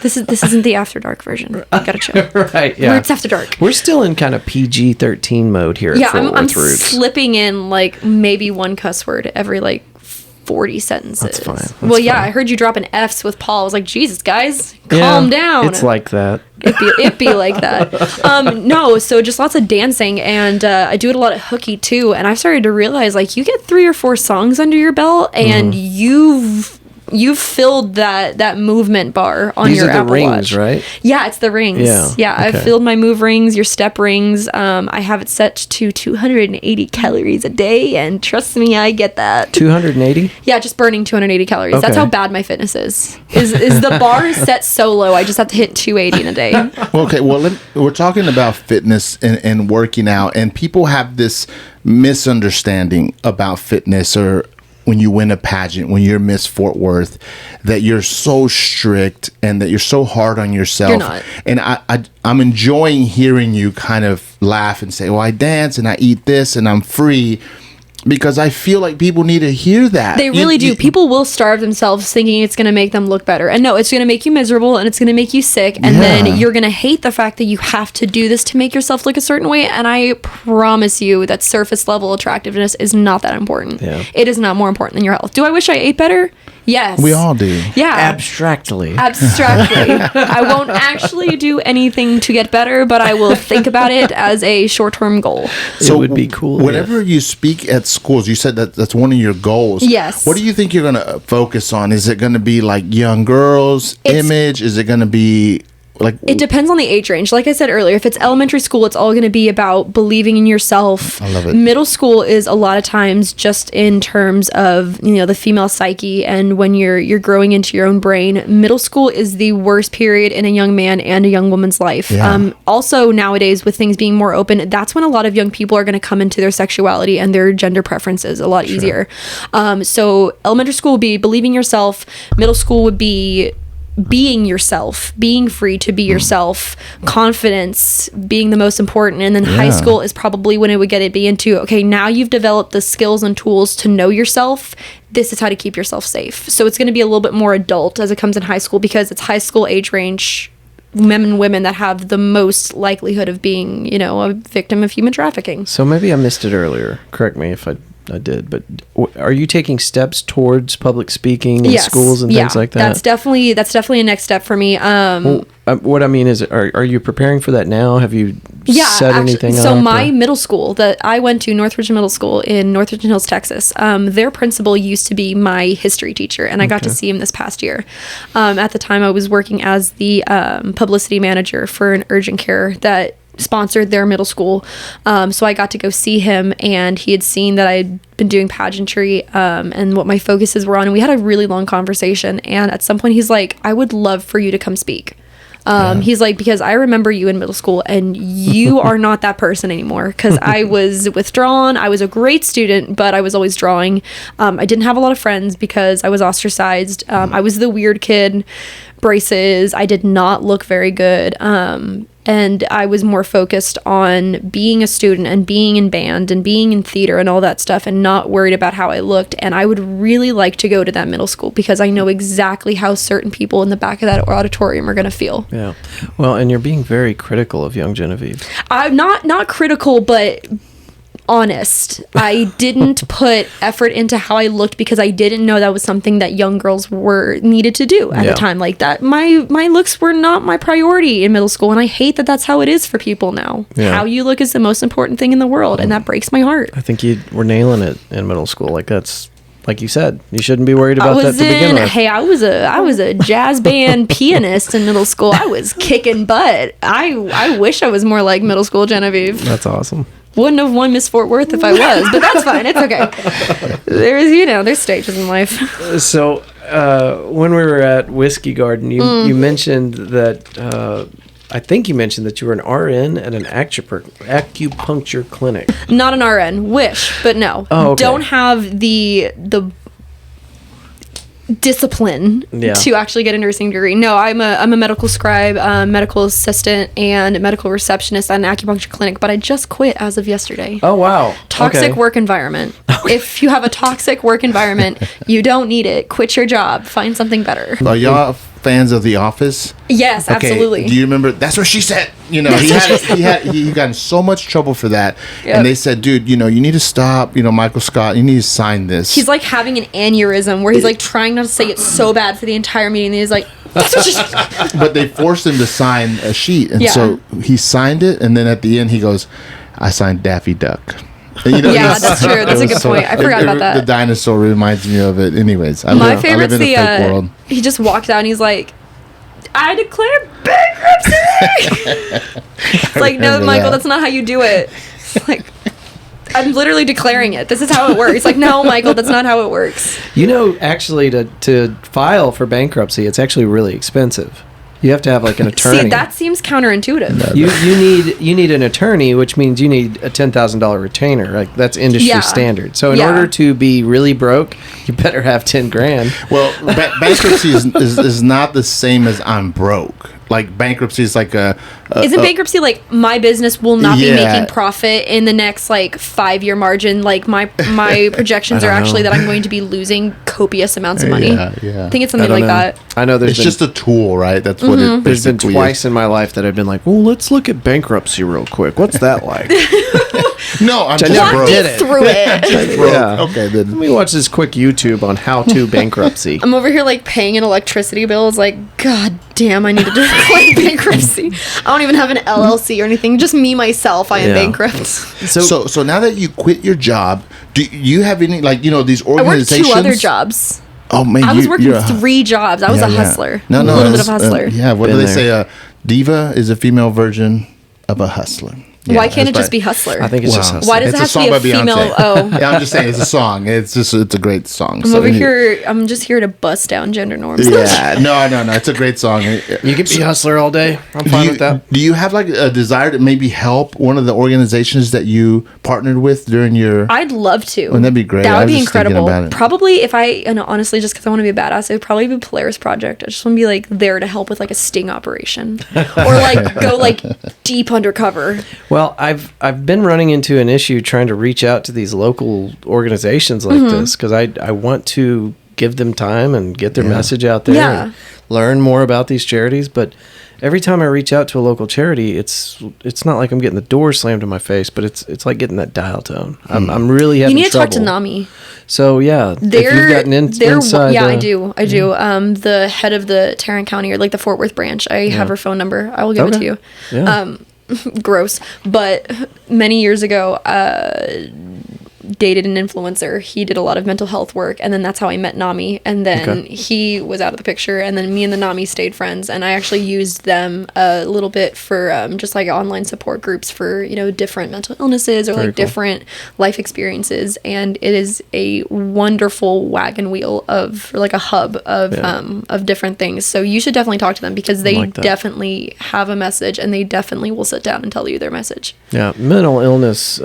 This isn't the after dark version. I gotta chill. Right, yeah. Where it's after dark. We're still in kind of PG-13 mode here at Fort I'm Worth Roots. slipping in like maybe one cuss word every like 40 sentences. That's fine. That's Well, yeah, fine. I heard you dropping F's with Paul. I was like, Jesus, guys, calm down. It's like that. It'd be like that. No, so just lots of dancing, and I do it a lot of hooky too. And I started to realize, like, you get 3 or 4 songs under your belt, and you've filled that movement bar on your Apple rings, Watch. Right? Yeah, it's the rings. Yeah, okay. I've filled my move rings, your step rings. I have it set to 280 calories a day, and trust me, I get that. 280? Yeah, just burning 280 calories. Okay. That's how bad my fitness is. Is the bar is set so low, I just have to hit 280 in a day. Okay, well, we're talking about fitness and working out, and people have this misunderstanding about fitness, or when you win a pageant, when you're Miss Fort Worth, that you're so strict and that you're so hard on yourself. You're not. And I'm enjoying hearing you kind of laugh and say, well, I dance and I eat this and I'm free, because I feel like people need to hear that. They really do. People will starve themselves thinking it's going to make them look better. And no, it's going to make you miserable, and it's going to make you sick. And then you're going to hate the fact that you have to do this to make yourself look a certain way. And I promise you that surface level attractiveness is not that important. Yeah. It is not more important than your health. Do I wish I ate better? Yes. We all do. Yeah. Abstractly. I won't actually do anything to get better, but I will think about it as a short-term goal. So it would be cool. Whenever you speak at schools, you said that that's one of your goals. Yes. What do you think you're going to focus on? Is it going to be like young girls' image? Is it going to be like... It depends on the age range. Like I said earlier, if it's elementary school, it's all going to be about believing in yourself. I love it. Middle school is a lot of times just in terms of, the female psyche, and when you're growing into your own brain. Middle school is the worst period in a young man and a young woman's life. Yeah. Also nowadays, with things being more open, that's when a lot of young people are going to come into their sexuality and their gender preferences a lot easier. So elementary school would be believing yourself. Middle school would be being yourself, being free to be yourself, confidence being the most important. And then high school is probably when it would be into, okay, now you've developed the skills and tools to know yourself. This is how to keep yourself safe. So it's going to be a little bit more adult as it comes in high school, because it's high school age range men and women that have the most likelihood of being, a victim of human trafficking. So maybe I missed it earlier. Correct me if I did, but are you taking steps towards public speaking in schools and things like that? That's definitely a next step for me. Well, What I mean is, are you preparing for that now? Have you set anything up? So my middle school that I went to, Northridge Middle School in North Richland Hills, Texas, their principal used to be my history teacher, and I got to see him this past year. At the time, I was working as the publicity manager for an urgent care that sponsored their middle school. So I got to go see him, and he had seen that I'd been doing pageantry and what my focuses were on. And we had a really long conversation. And at some point he's like, I would love for you to come speak. He's like, because I remember you in middle school and you are not that person anymore. Because I was withdrawn. I was a great student, but I was always drawing. I didn't have a lot of friends because I was ostracized. I was the weird kid, braces. I did not look very good. And I was more focused on being a student and being in band and being in theater and all that stuff and not worried about how I looked. And I would really like to go to that middle school because I know exactly how certain people in the back of that auditorium are going to feel. Yeah. Well, and you're being very critical of young Genevieve. I'm not critical, but honest. I didn't put effort into how I looked because I didn't know that was something that young girls were needed to do at the time. Like that, my looks were not my priority in middle school, and I hate that that's how it is for people now. Yeah. How you look is the most important thing in the world, and that breaks my heart. I think you were nailing it in middle school. Like that's, like you said, you shouldn't be worried about that to begin with. Hey, I was a jazz band pianist in middle school. I was kicking butt. I wish I was more like middle school Genevieve. That's awesome. Wouldn't have won Miss Fort Worth if I was, but that's fine. It's okay. There's stages in life. So when we were at Whiskey Garden, you mentioned that I think you mentioned that you were an RN at an acupuncture clinic. Not an RN. Wish, but no. Oh, okay. Don't have the discipline to actually get a nursing degree. No, I'm a medical scribe, medical assistant, and medical receptionist at an acupuncture clinic, but I just quit as of yesterday. Oh, wow. Toxic work environment. Okay. If you have a toxic work environment, you don't need it. Quit your job. Find something better. Are y'all fans of The Office? Yes, absolutely. Do you remember? That's what she said. You know, he got in so much trouble for that. Yep. And they said, dude, you need to stop. Michael Scott, you need to sign this. He's like having an aneurysm where he's like trying not to say it so bad for the entire meeting. And he's like, but they forced him to sign a sheet. And so he signed it. And then at the end, he goes, I signed Daffy Duck. And, that's true. That's a good point. I forgot about that. The dinosaur reminds me of it. Anyways, my favorite's he just walked out and he's like, I declare bankruptcy. It's like, no, Michael, that's not how you do it. It's like, I'm literally declaring it. This is how it works. It's like, no, Michael, that's not how it works. Actually, to file for bankruptcy, it's actually really expensive. You have to have like an attorney. See, that seems counterintuitive. You need an attorney, which means you need a $10,000 retainer. Like that's industry standard. So in order to be really broke, you better have 10 grand. Well, bankruptcy is not the same as I'm broke. Like bankruptcy is like isn't bankruptcy like my business will not be making profit in the next like 5-year margin? Like my projections are actually that I'm going to be losing copious amounts of money. Yeah. I think it's something like that. I know it's just a tool, right? That's what it there's been twice in my life that I've been like, well, let's look at bankruptcy real quick. What's that like? No, I'm just broke. Through it. Yeah. Okay, then. Let me watch this quick YouTube on how to bankruptcy. I'm over here like paying an electricity bill. It's like, God damn, I need to declare bankruptcy. I don't even have an LLC or anything. Just me, myself, I am bankrupt. So now that you quit your job, do you have any, these organizations? I worked 2 other jobs. Oh, man. I was working 3 jobs. I was a hustler. No, a little bit of hustler. What do they say? Diva is a female version of a hustler. Yeah, why can't it just be Hustler? I think it's just Hustler. Why does it have to be a female? Oh, yeah, I'm just saying it's a song. It's a great song. I'm just here to bust down gender norms. Yeah, no, it's a great song. You can be Hustler all day. I'm fine with that. Do you have like a desire to maybe help one of the organizations that you partnered with during your? I'd love to. Wouldn't that be great? That would be incredible. Probably if honestly, just because I want to be a badass, it would probably be Polaris Project. I just want to be like there to help with like a sting operation, or like go like deep undercover. Well, I've been running into an issue trying to reach out to these local organizations like this because I want to give them time and get their message out there and learn more about these charities. But every time I reach out to a local charity, it's not like I'm getting the door slammed in my face, but it's like getting that dial tone. I'm really having trouble. You need to talk to NAMI. So yeah, if you've got an inside, I do. The head of the Tarrant County, or like the Fort Worth branch, I have her phone number. I will give it to you. Yeah. Gross, but many years ago, dated an influencer. He did a lot of mental health work, and then that's how I met Nami, and then he was out of the picture, and then me and the Nami stayed friends, and I actually used them a little bit for just like online support groups for, you know, different mental illnesses or like different life experiences, and it is a wonderful wagon wheel of, or like a hub of different things. So you should definitely talk to them, because they definitely have a message, and they definitely will sit down and tell you their message. Yeah, mental illness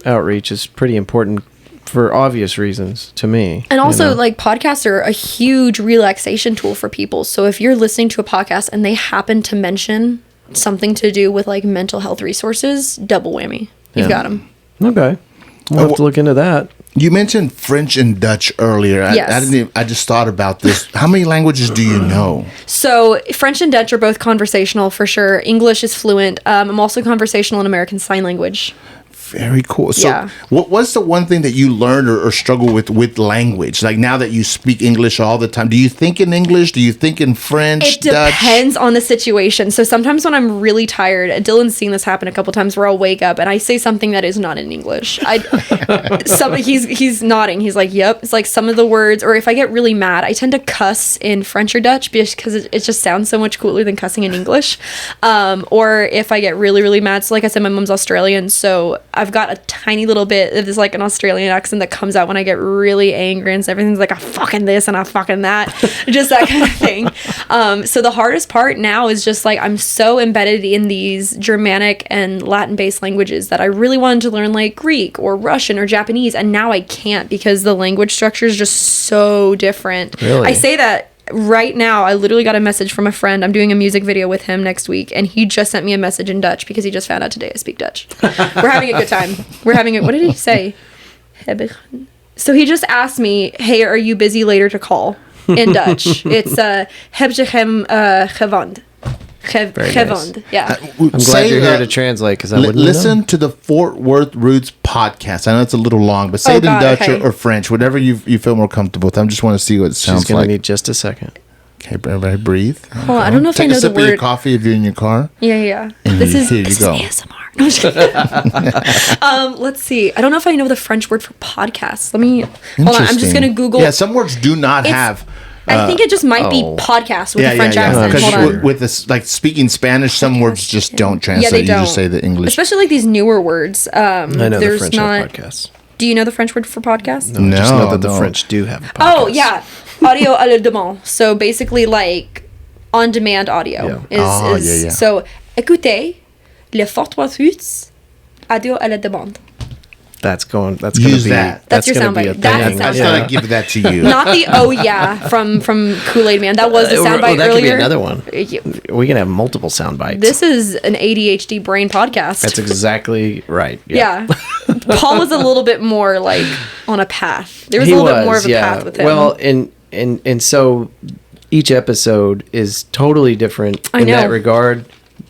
outreach is pretty important for obvious reasons to me. And also, like, podcasts are a huge relaxation tool for people. So if you're listening to a podcast and they happen to mention something to do with like mental health resources, double whammy. You've got them. Okay. We'll have to look into that. You mentioned French and Dutch earlier. Yes. I just thought about this. How many languages do you know? So French and Dutch are both conversational for sure. English is fluent. I'm also conversational in American Sign Language. Very cool. So what's the one thing that you learned or struggle with language? Like, now that you speak English all the time, do you think in English? Do you think in French, Dutch? It depends on the situation. So sometimes when I'm really tired, Dylan's seen this happen a couple times, where I'll wake up and I say something that is not in English. He's nodding. He's like, yep. It's like some of the words, or if I get really mad, I tend to cuss in French or Dutch because it just sounds so much cooler than cussing in English. Or if I get really, really mad. So like I said, my mom's Australian, so I've got a tiny little bit of this, like an Australian accent that comes out when I get really angry, and everything's like, I fucking this and I fucking that, just that kind of thing. So the hardest part now is just like, I'm so embedded in these Germanic and Latin based languages that I really wanted to learn like Greek or Russian or Japanese, and now I can't because the language structure is just so different. Really? I say that right now. I literally got a message from a friend. I'm doing a music video with him next week, and he just sent me a message in Dutch because he just found out today I speak Dutch. We're having a good time. What did he say? So he just asked me, hey, are you busy later to call? In Dutch. It's heb je hem gewand. Gewand. Yeah. I'm glad you're here to translate, because I wouldn't listen to the Fort Worth Roots podcast. I know it's a little long, but say it in Dutch or French, whatever you feel more comfortable with. I just want to see what it sounds like. She's going to need just a second. Okay, everybody breathe. Hold on, I don't know if I know the word. Take a sip of your coffee if you're in your car. Yeah. And this is ASMR. No, I'm just kidding. Let's see. I don't know if I know the French word for podcast. Let me hold on. I'm just going to Google. Yeah, some words do not have. I think it just might be podcast with a French accent. Because with this, like speaking Spanish, some words just don't translate. Yeah, they don't. You just say the English. Especially like these newer words. I know the French have podcasts. Do you know the French word for podcast? No, I just know that the French do have a podcast. Oh, yeah. Audio à la demande. So basically like on-demand audio. So, écoutez le Fort Worth Roots audio à la demande. That's going to be that. That's your soundbite. I just thought I'd give that to you. Not the oh yeah from Kool-Aid Man. That was the soundbite that earlier. Could be another one. We can have multiple soundbites. This is an ADHD brain podcast. That's exactly right. Yeah. Paul was a little bit more like on a path. There was a little bit more of a path with him. Well, and so each episode is totally different in that regard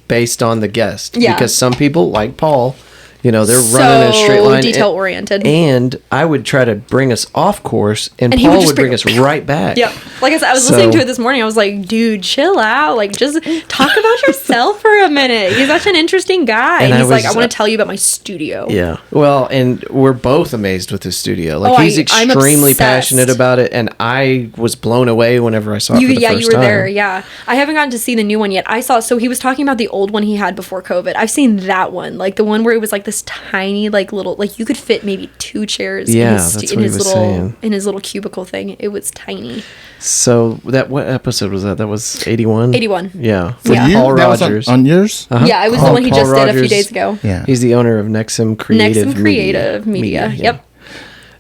based on the guest. Yeah. Because some people, like Paul, you know, they're running in a straight line. Detail oriented. And I would try to bring us off course, and Paul would bring us right back. Yep. Like I said, I was listening to it this morning. I was like, dude, chill out. Like, just talk about yourself for a minute. He's such an interesting guy. And he's like, I want to tell you about my studio. Yeah. Well, and we're both amazed with his studio. Like, he's extremely passionate about it, and I was blown away whenever I saw it for the first time. Yeah, you were there. Yeah. I haven't gotten to see the new one yet. I saw, so he was talking about the old one he had before COVID. I've seen that one. Like, the one where it was like this tiny, like, little, like, you could fit maybe 2 chairs in his little cubicle thing. It was tiny. So what episode was that? That was 81? 81. Yeah. For you? Paul That Rogers. was on yours? Uh-huh. Yeah, it was the one he just did a few days ago. Yeah. He's the owner of Nexum Creative Media. Yep.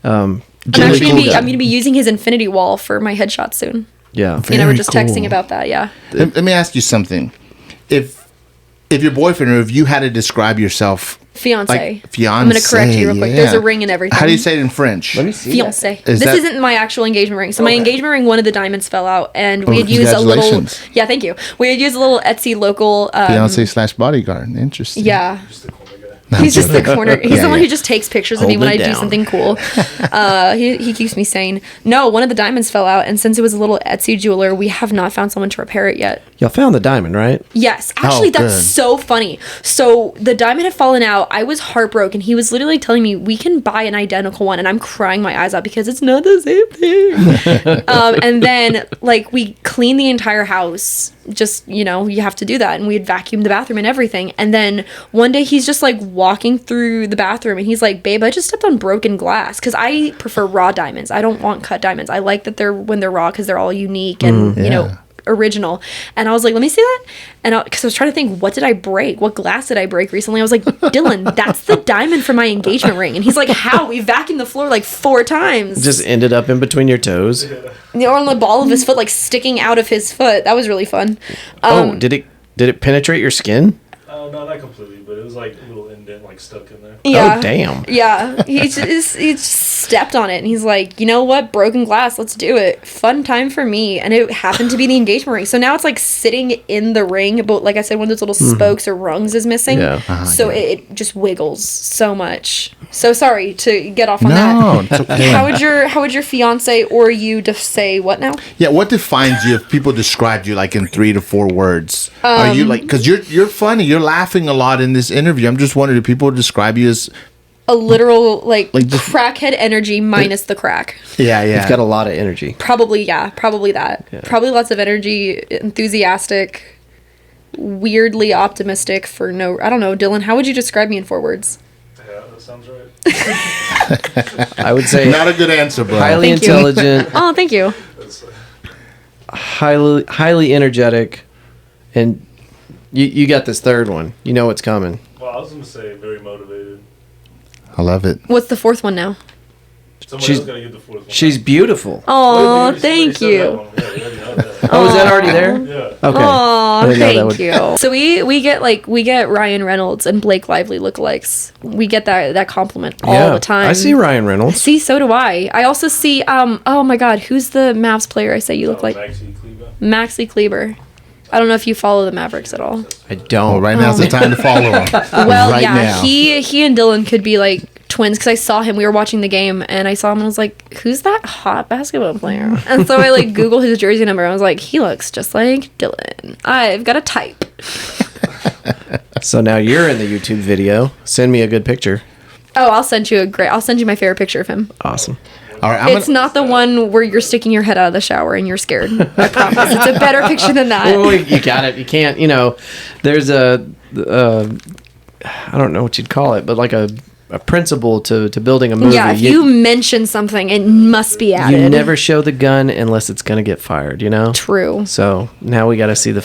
I'm going to be using his infinity wall for my headshot soon. Yeah. Very and I were just texting about that, yeah. Let me ask you something. If if your boyfriend or if you had to describe yourself, Fiance. Fiance. I'm going to correct you real quick. Yeah. There's a ring and everything. How do you say it in French? Let me see. Fiance. Is This that- isn't my actual engagement ring. So my engagement ring, one of the diamonds fell out, and we had used a little. Congratulations. Yeah, thank you. We had used a little Etsy local. Fiance/bodyguard. Interesting. Yeah. Just the corner guy. He's just the corner. He's Yeah, the one yeah. who just takes pictures of me Hold when it I do down. something cool. He keeps me sane. No, one of the diamonds fell out, and since it was a little Etsy jeweler, we have not found someone to repair it yet. Y'all found the diamond, right? Yes, actually, that's good. so funny. So the diamond had fallen out. I was heartbroken. He was literally telling me we can buy an identical one, and I'm crying my eyes out because it's not the same thing. And then like we cleaned the entire house. Just, you know, you have to do that, and we had vacuumed the bathroom and everything. And then one day he's just like walking through the bathroom, and he's like, "Babe, I just stepped on broken glass," because I prefer raw diamonds. I don't want cut diamonds. I like that they're when they're raw because they're all unique and you know, original. And I was like, let me see that. And because I was trying to think, what did I break? What glass did I break recently? I was like, Dylan, that's the diamond from my engagement ring. And he's like, how? We vacuumed the floor like 4 times. Just ended up in between your toes. Or on the ball of his foot, like sticking out of his foot. That was really fun. Oh, did it penetrate your skin? No, not completely, but it was like a little indent, like stuck in there. Yeah. Oh, damn. Yeah, he just stepped on it, and he's like, you know what, broken glass, let's do it. Fun time for me. And it happened to be the engagement ring, so now it's like sitting in the ring, but like I said, one of those little spokes or rungs is missing. Yeah. So it just wiggles so much. So sorry to get off on No, that. it's okay. How would your fiance or you say what now? Yeah, what defines you if people described you like in 3 to 4 words? Are you like, because you're funny, you're laughing a lot in this interview. I'm just wondering, do people describe you as A literal like just- crackhead energy minus the crack. yeah. You've got a lot of energy. Probably that. Probably lots of energy, enthusiastic, weirdly optimistic for no. I don't know, Dylan. How would you describe me in 4 words? Yeah, that sounds right. I would say Not a good answer, bro. highly Thank you. intelligent, Oh, thank you. That's, highly energetic, and you got this third one. You know what's coming. well, I was going to say very motivated. I love it. What's the 4th one now? Somebody She's- else got to get the 4th one. She's beautiful. Oh, Wait, we thank said that you. one. Yeah, we already know that. Oh, is that already there? Yeah. Okay. Oh, I didn't know that thank would- you. So we get Ryan Reynolds and Blake Lively lookalikes. We get that compliment all the time. I see Ryan Reynolds. See, so do I. I also see oh my god, who's the Mavs player I say you look like? Maxie Kleber. Maxi Kleber. I don't know if you follow the Mavericks at all. I don't. Well, right now's the time to follow him. Well, right yeah, now. he and Dylan could be like twins because I saw him. We were watching the game and I saw him and I was like, "Who's that hot basketball player?" And so I like Googled his jersey number. And I was like, "He looks just like Dylan. I've got a type." So now you're in the YouTube video. Send me a good picture. Oh, I'll send you my favorite picture of him. Awesome. All right, It's not the one where you're sticking your head out of the shower and you're scared. I promise. It's a better picture than that. Oh, you got it. You can't. There's I don't know what you'd call it, but like a principle to building a movie. Yeah, if you mention something, it must be added. You never show the gun unless it's gonna get fired. True. So now we got to see the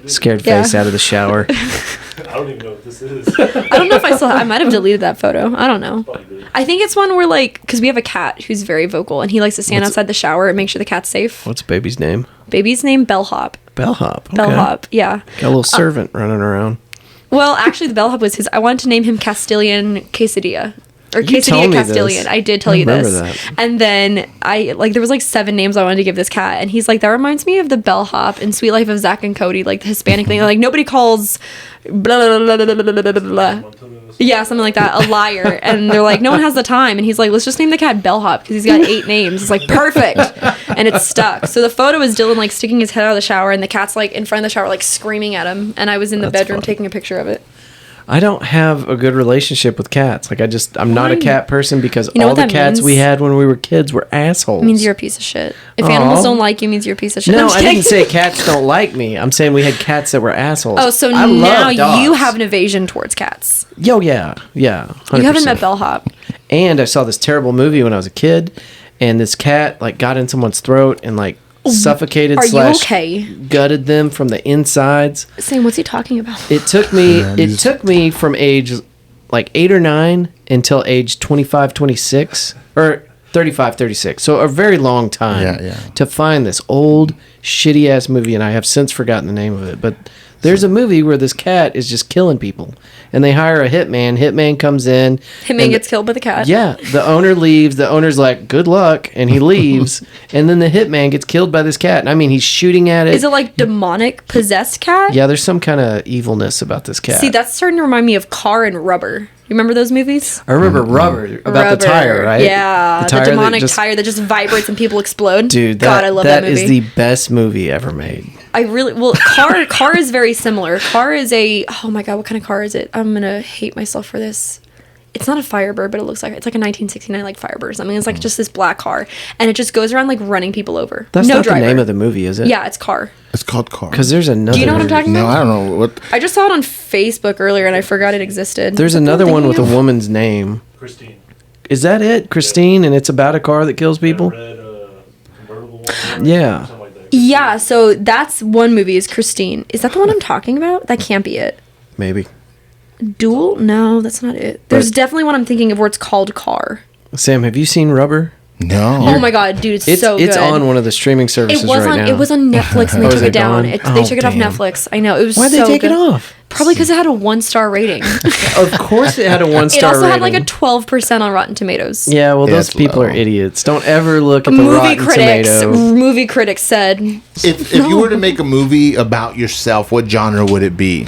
scared Yeah. face out of the shower. I don't even know what this is. I don't know if I might have deleted that photo. I don't know. Probably did. I think it's one where because we have a cat who's very vocal and he likes to stand outside the shower and make sure the cat's safe. What's baby's name? Baby's name Bellhop. Bellhop. Okay. Bellhop, yeah. Got a little servant running around. Well, actually, the Bellhop was his. I wanted to name him Castilian Quesadilla. Or You told Quesadilla me Castilian. this. I did tell I you remember this. that. And then there was 7 names I wanted to give this cat. And he's like, that reminds me of the Bellhop in Sweet Life of Zach and Cody, like the Hispanic thing. Like, nobody calls blah, blah, blah, blah, blah, blah, blah, blah. Yeah, something like that. A liar. And they're like, no one has the time. And he's like, let's just name the cat Bellhop because he's got 8 names. It's like, perfect. And it's stuck. So the photo is Dylan like sticking his head out of the shower and the cat's like in front of the shower like screaming at him. And I was in the That's bedroom funny. taking a picture of it. I don't have a good relationship with cats. Like I'm not a Why? cat person because You know all what the that cats means? we had when we were kids were assholes. It means you're a piece of shit. If Aw. animals don't like you, it means you're a piece of shit. No, I'm just I didn't kidding. say cats don't like me. I'm saying we had cats that were assholes. Oh, so I love now dogs. you have an evasion towards cats. Yo, yeah. 100%. You haven't met Bellhop. And I saw this terrible movie when I was a kid, and this cat like got in someone's throat and like suffocated Are you / okay? gutted them from the insides. Sam, what's he talking about? It took me Yeah, it these- took me from age like 8 or 9 until age 25, 26 or 35, 36. So a very long time to find this old, shitty-ass movie, and I have since forgotten the name of it. But there's a movie where this cat is just killing people, and they hire a hitman. Hitman comes in. Hitman gets killed by the cat. Yeah, the owner leaves. The owner's like, good luck, and he leaves. And then the hitman gets killed by this cat. And I mean, he's shooting at it. Is it like demonic possessed cat? Yeah, there's some kind of evilness about this cat. See, that's starting to remind me of Car and Rubber. You remember those movies? I remember Rubber, about the tire, right? Yeah, the tire demonic tire that just vibrates and people explode. Dude, God, I love that movie. That is the best movie ever made. Car is very similar. Car is oh my God, what kind of car is it? I'm gonna hate myself for this. It's not a Firebird, but it's like a 1969 like Firebird or something. It's like just this black car, and it just goes around like running people over. That's not the name of the movie, is it? Yeah, it's Car. It's called Car. Because there's another. Do you know what I'm talking about? No, I don't know what. I just saw it on Facebook earlier, and I forgot it existed. There's another one with a woman's name. Christine. Is that it, Christine? And it's about a car that kills people. Red, convertible one. Yeah. Something like that. Yeah, so that's one movie is Christine. Is that the one I'm talking about? That can't be it. Maybe. Duel? No, that's not it. There's definitely one I'm thinking of where it's called Car. Sam, have you seen Rubber? No. Oh my God, dude, it's so good. It's on one of the streaming services right now. It was on Netflix and they took it down. They took it off damn. Netflix. I know, it was Why'd so they take good. it off? Probably because it had a 1-star rating. Of course it had a 1-star rating. It also had like a 12% on Rotten Tomatoes. Yeah, well, those people are idiots. Don't ever look at the Rotten Tomatoes. Movie critics said... If you were to make a movie about yourself, what genre would it be?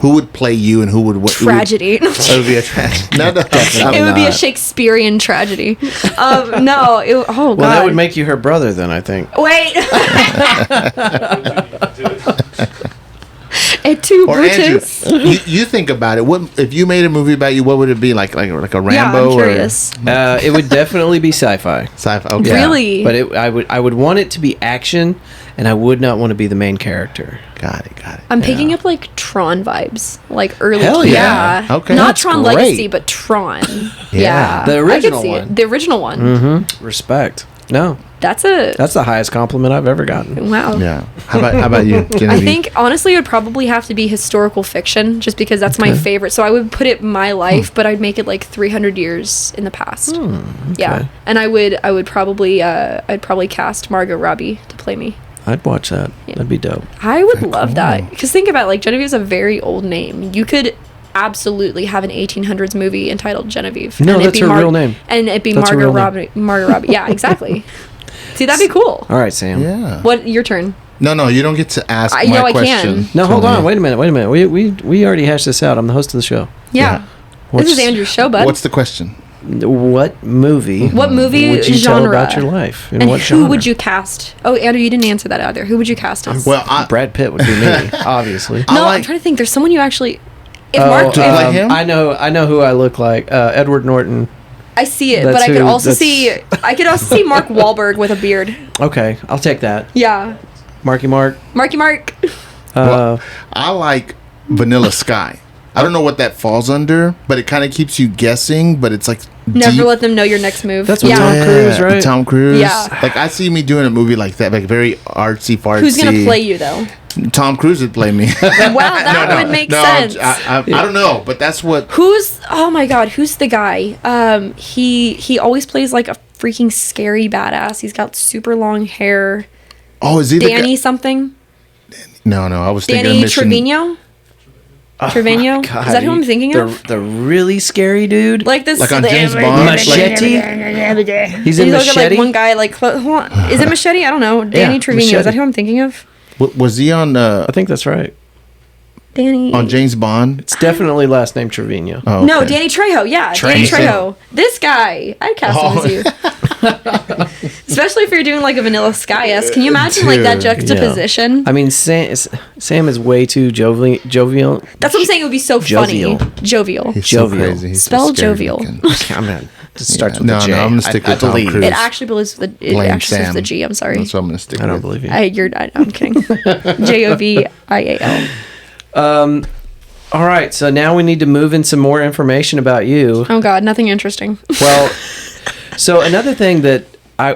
Who would play you and who would... Tragedy. It would be a tragedy. No, it would be a Shakespearean tragedy. Oh God. Well, that would make you her brother then, I think. Wait. Et tu, or Brutus. Andrew, you think about it. What if you made a movie about you? What would it be like? Like a Rambo? Yeah, I'm curious. It would definitely be sci-fi. Sci-fi. Okay. Yeah. Really? But I would want it to be action, and I would not want to be the main character. Got it. I'm picking up like Tron vibes, like early. Hell yeah. Okay. Not That's Tron great. Legacy, but Tron. Yeah. The original one. The original one. Mm-hmm. Respect. No. That's the highest compliment I've ever gotten. Wow. Yeah. How about you, Genevieve? I think honestly it would probably have to be historical fiction, just because that's my favorite. So I would put it my life, but I'd make it like 300 years in the past. Okay. Yeah, and I would probably I'd probably cast Margot Robbie to play me. I'd watch that. Yeah. That'd be dope. I would love that, because think about it, like Genevieve's a very old name. You could absolutely have an 1800s movie entitled Genevieve. No, and that's her real name. And it'd be That's her Margot real Robbie. Margot Robbie. Yeah, exactly. See, that'd be cool. All right, Sam. Yeah. What, your turn? No, you don't get to ask my know I question. can. No, hold on. Wait a minute. We already hashed this out. I'm the host of the show. Yeah. This is Andrew's show, bud. What's the question? What movie? What movie would you genre tell about your life? And what who genre? would you cast? Oh, Andrew, you didn't answer that either. Who would you cast as? Well, Brad Pitt would be me, obviously. No, I'm trying to think. There's someone you actually... like him? I know who I look like. Edward Norton. I see it, That's but I could who- also that's- see Mark Wahlberg with a beard. Okay, I'll take that. Yeah. Marky Mark. Marky Mark. I like Vanilla Sky. I don't know what that falls under, but it kind of keeps you guessing. But it's like Never deep. let them know your next move. That's what yeah. Tom Cruise, right? Tom Cruise. Yeah. Like I see me doing a movie like that, like very artsy fartsy. Who's gonna play you though? Tom Cruise would play me. Wow, that would make sense. I don't know, but that's what. Oh my God, who's the guy? He always plays like a freaking scary badass. He's got super long hair. Oh, is he Danny something? No, I was thinking Danny of Mission. Trevino. Trevino? God, Is that who I'm thinking of? The really scary dude. Like this. Like on James Bond. Machete. He's in He's Machete. like one guy. Like, hold on. Is it Machete? I don't know. Danny Trevino. Machete. Is that who I'm thinking of? Was he on I think that's right. Danny. on James Bond? It's definitely last name Trevino. Oh, No, okay. Danny Trejo. Yeah, Danny Trejo. This guy. I'd cast him as you. Especially if you're doing like a Vanilla Sky-esque. Can you imagine like that Dude, juxtaposition? I mean, Sam is way too jovial. That's what I'm saying. It would be so Jovial. funny. Jovial. He's Jovial. so crazy. He's Spell so scary jovial. looking. I'm gonna just start with No, the J. I'm gonna stick I with Tom believe. Cruise. It actually believes with the. It Blame actually says Sam. the G. I'm sorry. That's what I'm gonna stick I don't with. believe you. I'm kidding. Jovial. All right, so now we need to move in some more information about you. Oh God, nothing interesting. Well, so another thing that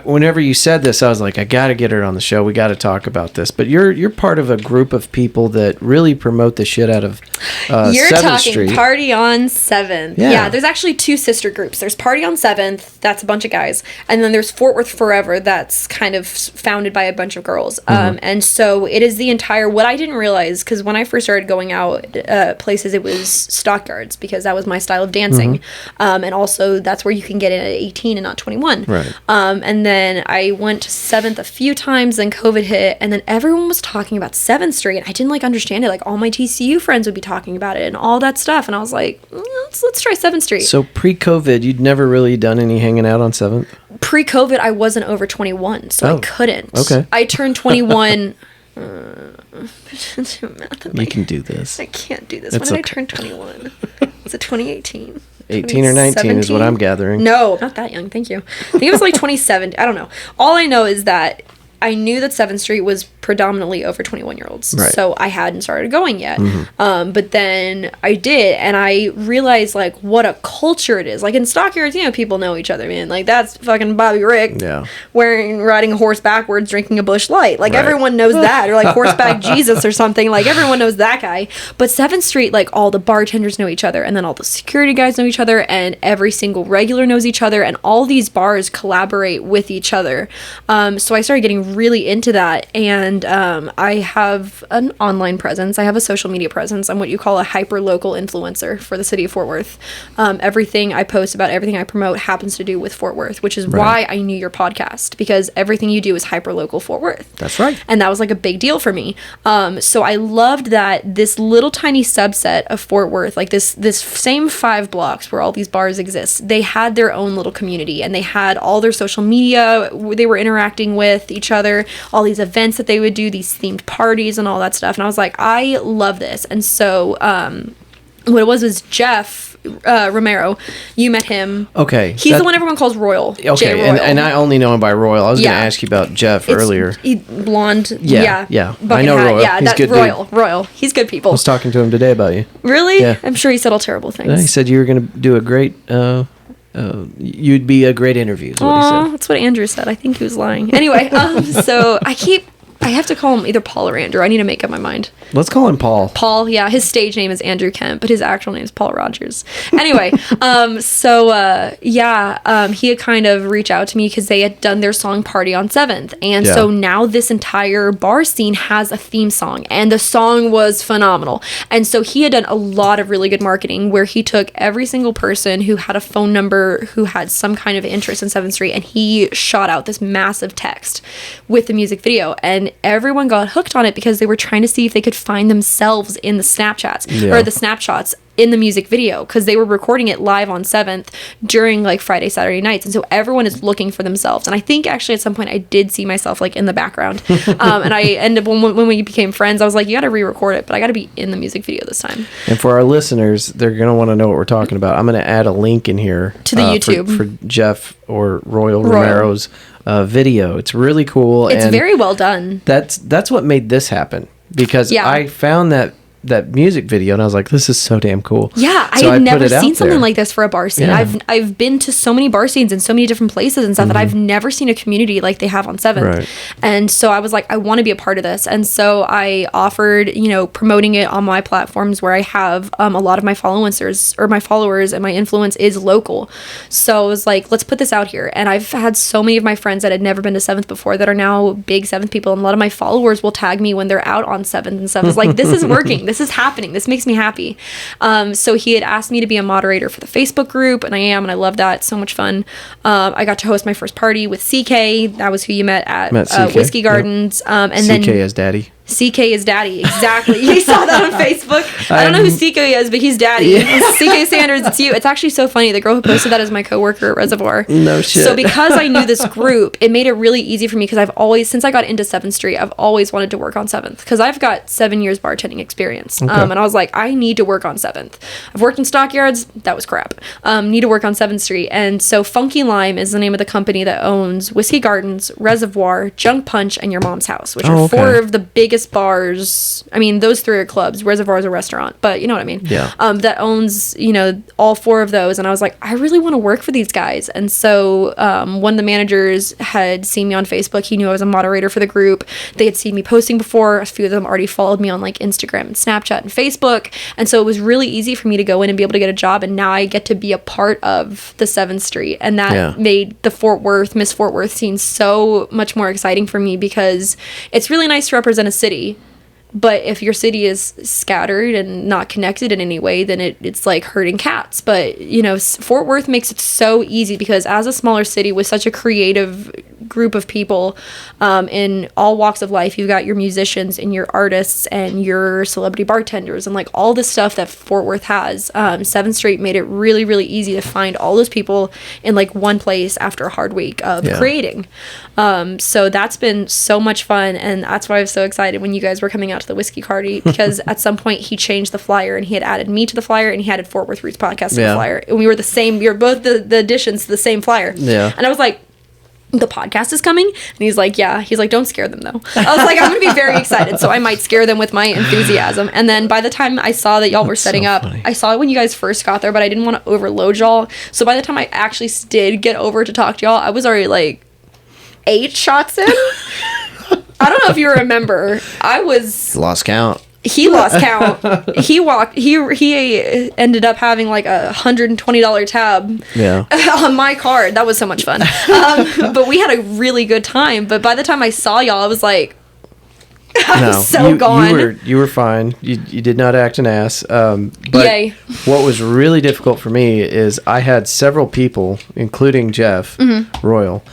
whenever you said this, I was like, I got to get her on the show. We got to talk about this. But you're part of a group of people that really promote the shit out of You're 7th talking Street. Party on 7th. Yeah, there's actually 2 sister groups. There's Party on 7th, that's a bunch of guys. And then there's Fort Worth Forever, that's kind of founded by a bunch of girls. And so it is the entire, what I didn't realize, because when I first started going out places, it was stockyards, because that was my style of dancing. And also that's where you can get in at 18 and not 21. Right. And then I went to 7th a few times, then COVID hit, and then everyone was talking about 7th Street. I didn't understand it. All my TCU friends would be talking about it and all that stuff. And I was like, let's try 7th Street. So pre-COVID, you'd never really done any hanging out on 7th? Pre-COVID, I wasn't over 21, so I couldn't. Okay. I turned 21. You can do this. I can't do this. It's When did I turn 21? Was it 2018? 18 or 19 is what I'm gathering. No, not that young. Thank you. I think it was 2017. I don't know. All I know is that I knew that 7th Street was predominantly over 21-year-olds. Right. So I hadn't started going yet. But then I did, and I realized, what a culture it is. In stockyards, people know each other, man. That's fucking Bobby Rick riding a horse backwards, drinking a Busch Light. Everyone knows that. Or, Horseback Jesus or something. Everyone knows that guy. But 7th Street, all the bartenders know each other, and then all the security guys know each other, and every single regular knows each other, and all these bars collaborate with each other. So I started getting really into that, and I have an online presence. I have a social media presence. I'm what you call a hyper-local influencer for the city of Fort Worth. Everything I post about, everything I promote happens to do with Fort Worth, which is why I knew your podcast, because everything you do is hyper-local Fort Worth. That's right. And that was a big deal for me. So I loved that this little tiny subset of Fort Worth, this same 5 blocks where all these bars exist, they had their own little community, and they had all their social media they were interacting with each other, all these events that they would do, these themed parties and all that stuff. And I was like, I love this. And so what it was Jeff Romero. You met him. Okay. He's the one everyone calls Royal. Okay, Jay Royal. and I only know him by Royal. I was going to ask you about Jeff earlier. Blonde. Yeah. I know hat. Royal. Yeah, He's good Royal. dude. Royal. He's good people. I was talking to him today about you. Really? Yeah. I'm sure he said all terrible things. He said you were going to do a great... you'd be a great interview, is what he said. That's what Andrew said. I think he was lying. Anyway, so I have to call him either Paul or Andrew. I need to make up my mind. Let's call him Paul. Paul, yeah. His stage name is Andrew Kemp, but his actual name is Paul Rogers. Anyway, he had kind of reached out to me because they had done their song Party on 7th. And so now this entire bar scene has a theme song, and the song was phenomenal. And so he had done a lot of really good marketing where he took every single person who had a phone number who had some kind of interest in 7th Street, and he shot out this massive text with the music video. And everyone got hooked on it because they were trying to see if they could find themselves in the Snapchats or the snapshots in the music video, because they were recording it live on 7th during Friday, Saturday nights. And so everyone is looking for themselves. And I think actually at some point I did see myself in the background. And I ended up, when we became friends, I was like, you got to re-record it, but I got to be in the music video this time. And for our listeners, they're going to want to know what we're talking about. I'm going to add a link in here to the YouTube for Jeff or Royal Romero's video. It's really cool. It's very well done. That's what made this happen, because I found that music video and I was like, this is so damn cool. Yeah, so I had never seen seen something like this for a bar scene. Yeah. I've been to so many bar scenes in so many different places and stuff that I've never seen a community like they have on 7th. Right. And so I was like, I want to be a part of this. And so I offered, promoting it on my platforms where I have a lot of my followers and my influence is local. So I was like, let's put this out here. And I've had so many of my friends that had never been to 7th before that are now big 7th people. And a lot of my followers will tag me when they're out on 7th and stuff. It's like, this is working. This is happening. This makes me happy. So he had asked me to be a moderator for the Facebook group, and I am, and I love that. It's so much fun. I got to host my first party with CK. That was who you met at Whiskey Gardens. Yep. And CK then as daddy. CK is daddy, exactly. You saw that on Facebook. I don't know who CK is, but he's daddy. Yeah. CK Sanders, it's you. It's actually so funny. The girl who posted that is my coworker at Reservoir. No shit. So because I knew this group, it made it really easy for me, because I've always, since I got into 7th Street, I've always wanted to work on 7th, because I've got 7 years bartending experience. Okay. And I was like, I need to work on 7th. I've worked in stockyards. That was crap. Need to work on 7th Street. And so Funky Lime is the name of the company that owns Whiskey Gardens, Reservoir, Junk Punch, and Your Mom's House, which are 4 of the biggest biggest bars. I mean, those 3 are clubs. Reservoir is a restaurant, but you know what I mean. Yeah. That owns, all 4 of those. And I was like, I really want to work for these guys. And so one of the managers had seen me on Facebook. He knew I was a moderator for the group. They had seen me posting before. A few of them already followed me on like Instagram and Snapchat and Facebook. And so it was really easy for me to go in and be able to get a job. And now I get to be a part of the 7th Street. And that made the Miss Fort Worth scene so much more exciting for me, because it's really nice to represent a city. But if your city is scattered and not connected in any way, then it's like herding cats. But, Fort Worth makes it so easy, because as a smaller city with such a creative group of people in all walks of life, you've got your musicians and your artists and your celebrity bartenders and like all the stuff that Fort Worth has. 7th Street made it really, really easy to find all those people in like one place after a hard week of creating. So that's been so much fun. And that's why I was so excited when you guys were coming out to the whiskey party, because at some point he changed the flyer and he had added me to the flyer and he added Fort Worth Roots podcast to the flyer. And we were both the additions to the same flyer. Yeah. And I was like, the podcast is coming? And he's like, yeah. He's like, don't scare them though. I was like, I'm gonna be very excited, so I might scare them with my enthusiasm. And then by the time I saw that y'all were setting up, I saw it when you guys first got there, but I didn't want to overload y'all. So by the time I actually did get over to talk to y'all, I was already like 8 shots in. I don't know if you remember. I was lost count. He lost count. He ended up having like $120 tab on my card. That was so much fun. But we had a really good time. But by the time I saw y'all, I was like, gone. You were fine. You did not act an ass. But Yay. What was really difficult for me is I had several people, including Jeff Royal,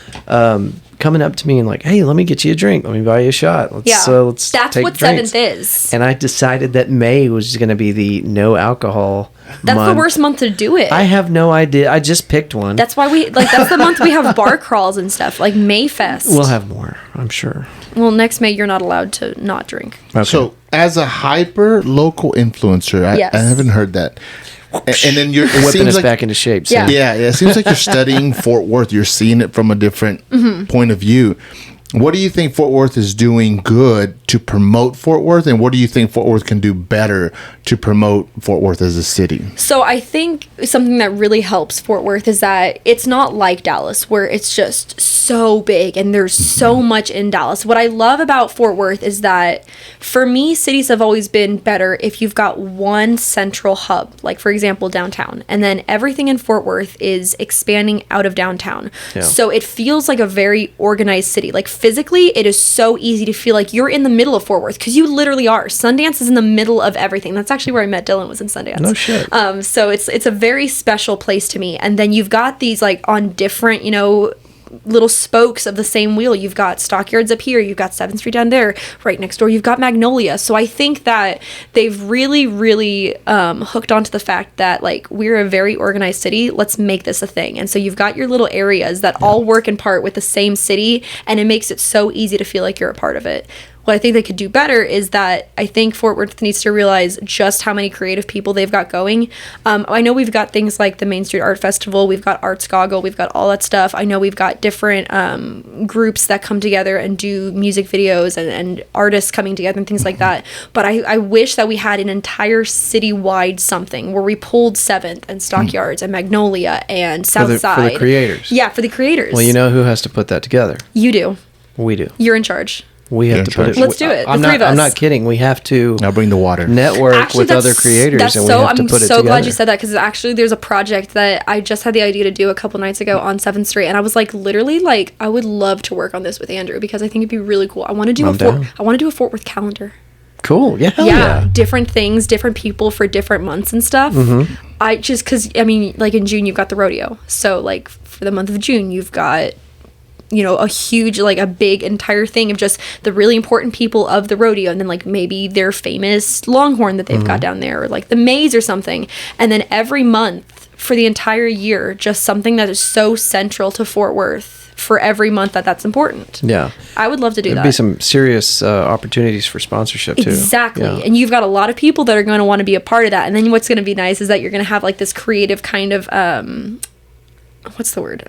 coming up to me and like, hey, let me get you a drink. Let me buy you a shot. Let's that's take what drinks. 7th is. And I decided that May was going to be the no alcohol That's month. the worst month to do it. I have no idea. I just picked one. That's why that's the month we have bar crawls and stuff, like Mayfest. We'll have more, I'm sure. Well, next May, you're not allowed to not drink. Okay. So, as a hyper local influencer, I haven't heard that. And then you're whipping us back into shape. So. Yeah. It seems like you're studying Fort Worth. You're seeing it from a different point of view. What do you think Fort Worth is doing good to promote Fort Worth, and what do you think Fort Worth can do better to promote Fort Worth as a city? So I think something that really helps Fort Worth is that it's not like Dallas, where it's just so big and there's so much in Dallas. What I love about Fort Worth is that, for me, cities have always been better if you've got one central hub, like, for example, downtown, and then everything in Fort Worth is expanding out of downtown. Yeah. So it feels like a very organized city. Like, physically, it is so easy to feel like you're in the middle of Fort Worth, because you literally are. Sundance is in the middle of everything. That's actually where I met Dylan, was in Sundance. No shit. So it's a very special place to me. And then you've got these like on different, little spokes of the same wheel. You've got Stockyards up here, you've got 7th Street down there, right next door you've got Magnolia. So I think that they've really, really hooked onto the fact that like we're a very organized city. Let's make this a thing. And so you've got your little areas that all work in part with the same city, and it makes it so easy to feel like you're a part of it. What I think they could do better is that I think Fort Worth needs to realize just how many creative people they've got going. I know we've got things like the Main Street Art Festival, we've got Arts Goggle, we've got all that stuff. I know we've got different groups that come together and do music videos and artists coming together and things like that. But I wish that we had an entire citywide something where we pulled 7th and Stockyards and Magnolia and Southside. For the creators. Yeah, for the creators. Well, you know who has to put that together? You do. We do. You're in charge. We have to put it. Let's do it. I'm not kidding. We have to. Now bring the water. Network with other creators, and we have to put it together. I'm so glad you said that, because actually there's a project that I just had the idea to do a couple nights ago on 7th Street, and I was like, literally, like, I would love to work on this with Andrew, because I think it'd be really cool. I want to do a Fort Worth calendar. Cool. Yeah. Different things, different people for different months and stuff. Because like in June you've got the rodeo, so like for the month of June you've got a huge, like a big entire thing of just the really important people of the rodeo, and then like maybe their famous longhorn that they've got down there, or like the maze or something. And then every month for the entire year, just something that is so central to Fort Worth for every month that's important. Yeah. I would love to do that. There'd be some serious opportunities for sponsorship too. Exactly. Yeah. And you've got a lot of people that are going to want to be a part of that. And then what's going to be nice is that you're going to have like this creative kind of what's the word?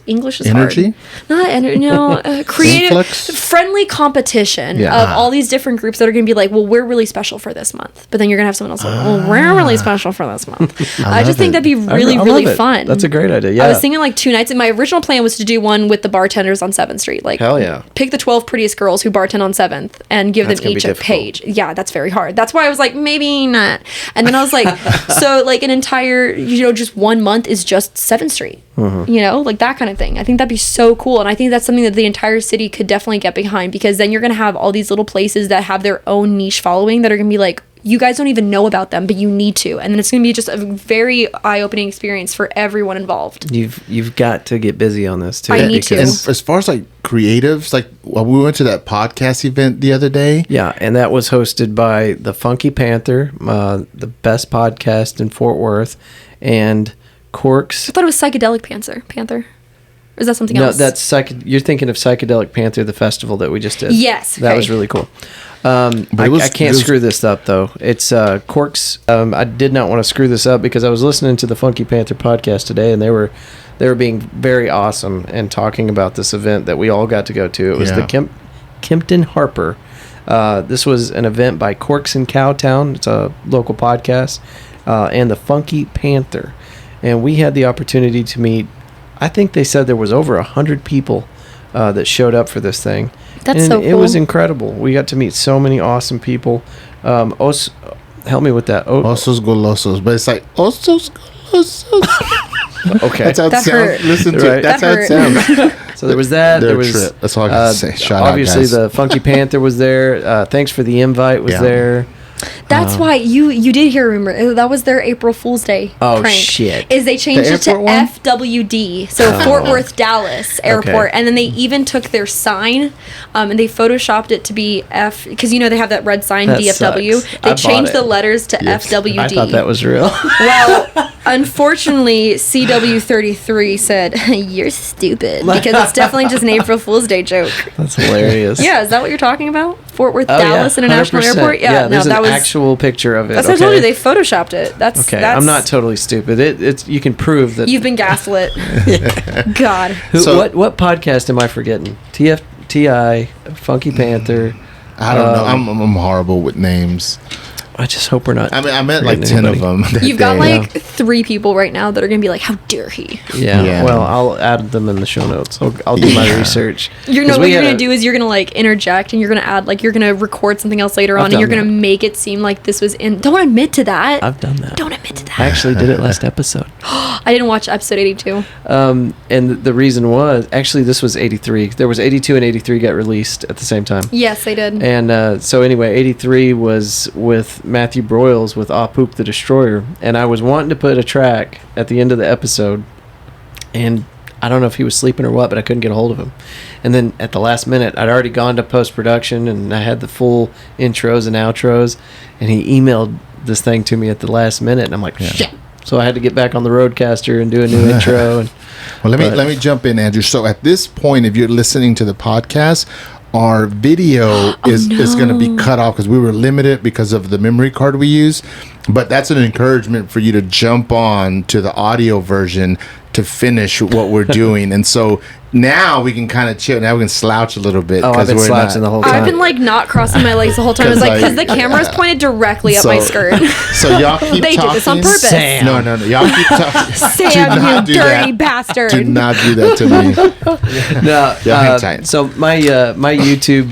English is Energy? hard. Not energy. No, creative, Influx? friendly competition Yeah. of all these different groups that are going to be like, well, we're really special for this month. But then you're going to have someone else like, well, we're really special for this month. I just think that'd be really, I really love it. fun. That's a great idea. Yeah. I was thinking like 2 nights, and my original plan was to do one with the bartenders on 7th Street. Like, Hell yeah. pick the 12 prettiest girls who bartend on 7th and give That's them gonna be each a difficult. page. Yeah, that's very hard. That's why I was like, maybe not. And then I was like, so like an entire, just 1 month is just 7th Street. Like that kind of thing. I think that'd be so cool. And I think that's something that the entire city could definitely get behind, because then you're going to have all these little places that have their own niche following that are going to be like, you guys don't even know about them, but you need to. And then it's going to be just a very eye-opening experience for everyone involved. You've got to get busy on this too. I need to. And as far as like creatives, like we went to that podcast event the other day. Yeah, and that was hosted by the Funky Panther, the best podcast in Fort Worth, and Corks. I thought it was Psychedelic Panther. Or is that something No, else? that's you're thinking of Psychedelic Panther, the festival that we just did. Yes, that okay. was really cool. But I can't screw this up though. It's Corks. I did not want to screw this up because I was listening to the Funky Panther podcast today, and they were being very awesome and talking about this event that we all got to go to. It was the Kempton Harper. This was an event by Corks in Cowtown. It's a local podcast, and the Funky Panther, and we had the opportunity to meet. I think they said there was over 100 people that showed up for this thing. That's and so cool. It was incredible. We got to meet so many awesome people. Help me with that. Osos golosos, but it's like osos golosos. Okay. That's how it That sounds. hurt. Listen to Right. it. That's That how it hurt. sounds. So there was that. They're There a was trip. That's all I got to say. Shout obviously out, guys. the Funky Panther was there. Thanks for the invite was Yeah. there. That's why you did hear a rumor. That was their April Fool's Day Oh, prank. shit. Is they changed The it to airport one? FWD, so Fort Worth Dallas Airport, and then they even took their sign, and they photoshopped it to be F, because they have that red sign That DFW. sucks. I They bought changed it. the letters to FWD. I thought that was real. Well, unfortunately, CW33 said, you're stupid, because it's definitely just an April Fool's Day joke. That's hilarious. Yeah, is that what you're talking about? Fort Worth Oh, Dallas yeah, International 100%. Airport? Yeah, no, there's that an was actual picture of it. That's what I told you. They photoshopped it. That's Okay, I'm not totally stupid. It's you can prove that. You've been gaslit. God. So- what podcast am I forgetting? TI, Funky Panther. I don't know. I'm horrible with names. I just hope we're not. I mean, I met like forgetting 10 of anybody. them. that You've got day. like 3 people right now that are going to be like, how dare he? Yeah. Yeah. Well, I'll add them in the show notes. I'll do my research. What 'Cause you're we going had to a- do is you're going to like interject, and you're going to add, like, you're going to record something else later on, and done you're going to that. make it seem like this was in. Don't admit to that. I've done that. Don't admit to that. I actually did it last episode. I didn't watch episode 82. And the reason was actually this was 83. There was 82 and 83 got released at the same time. Yes, they did. And so anyway, 83 was with Matthew Broyles with Ah Poop the Destroyer. And I was wanting to put a track at the end of the episode. And I don't know if he was sleeping or what, but I couldn't get a hold of him. And then at the last minute, I'd already gone to post-production and I had the full intros and outros. And he emailed this thing to me at the last minute. And I'm like, shit. So I had to get back on the Roadcaster and do a new intro. And Well, let me jump in, Andrew. So at this point, if you're listening to the podcast, our video is going to be cut off because we were limited because of the memory card we use. But that's an encouragement for you to jump on to the audio version to finish what we're doing. And so now we can kind of chill. Now we can slouch a little bit. Oh, I've been slouching the whole time. I've been like not crossing my legs the whole time. It's like, because the camera is pointed directly up my skirt. So y'all keep They talking. did this on purpose. Sam. No. Y'all keep talking. Sam, you dirty bastard. Do not do that to me. No, Yeah, hang tight. so my YouTube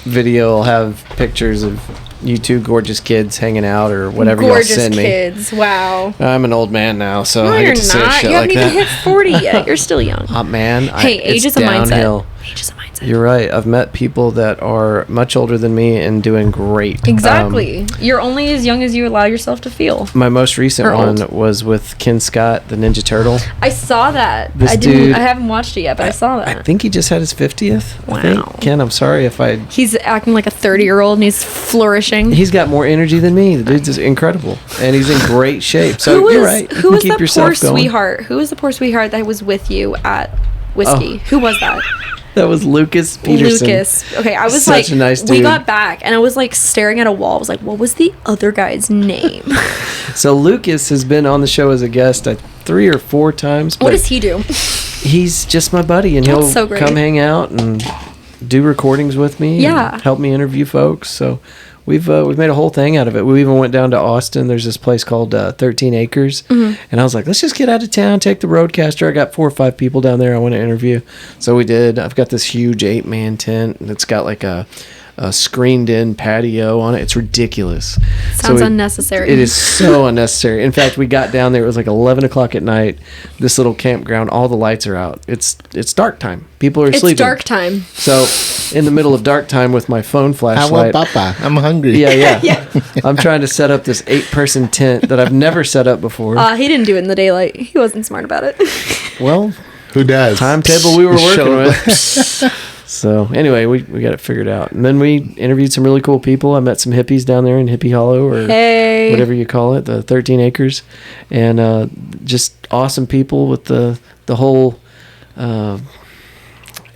video will have pictures of you two gorgeous kids hanging out or whatever Gorgeous y'all send kids. Wow. me. I'm an old man now, so No, I you're get to say not. shit You haven't like even that. hit 40 yet. You're still young. Man, Hey, age it's is a mindset. downhill. Age is a mindset. You're right. I've met people that are much older than me and doing great. Exactly. You're only as young as you allow yourself to feel. My most recent Or one old. was with Ken Scott, the Ninja Turtle. I saw that. This I didn't. dude- I haven't watched it yet, but I saw I that. think he just had his 50th. I Wow. think. Ken, I'm sorry if I... He's acting like a 30-year-old and he's flourishing. He's got more energy than me. The dude's just incredible. And he's in great shape. So Who was, you're right. You Who can was keep the yourself poor going. sweetheart? Who was the poor sweetheart that was with you at Whiskey? Oh. Who was that? That was Lucas Peterson. Lucas. Okay, I was Such like, a nice we dude. got back and I was like staring at a wall. I was like, what was the other guy's name? So Lucas has been on the show as a guest 3 or 4 times. What does he do? He's just my buddy, and That's he'll so great. come hang out and do recordings with me. Yeah. And help me interview folks. So we've made a whole thing out of it. We even went down to Austin. There's this place called 13 Acres, and I was like, let's just get out of town, take the roadcaster. I got 4 or 5 people down there I want to interview. So we did. I've got this huge 8-man tent, and it's got like a screened-in patio on it. It's ridiculous. Sounds unnecessary. It is so unnecessary. In fact, we got down there. It was like 11 o'clock at night. This little campground, all the lights are out. It's dark time. People are sleeping. It's dark time. So, in the middle of dark time with my phone flashlight. Papa, I'm hungry. Yeah. I'm trying to set up this 8-person tent that I've never set up before. He didn't do it in the daylight. He wasn't smart about it. Well, who does? timetable we were working with. So anyway, we got it figured out, and then we interviewed some really cool people. I met some hippies down there in Hippie Hollow, or whatever you call it, the 13 Acres, and just awesome people with the whole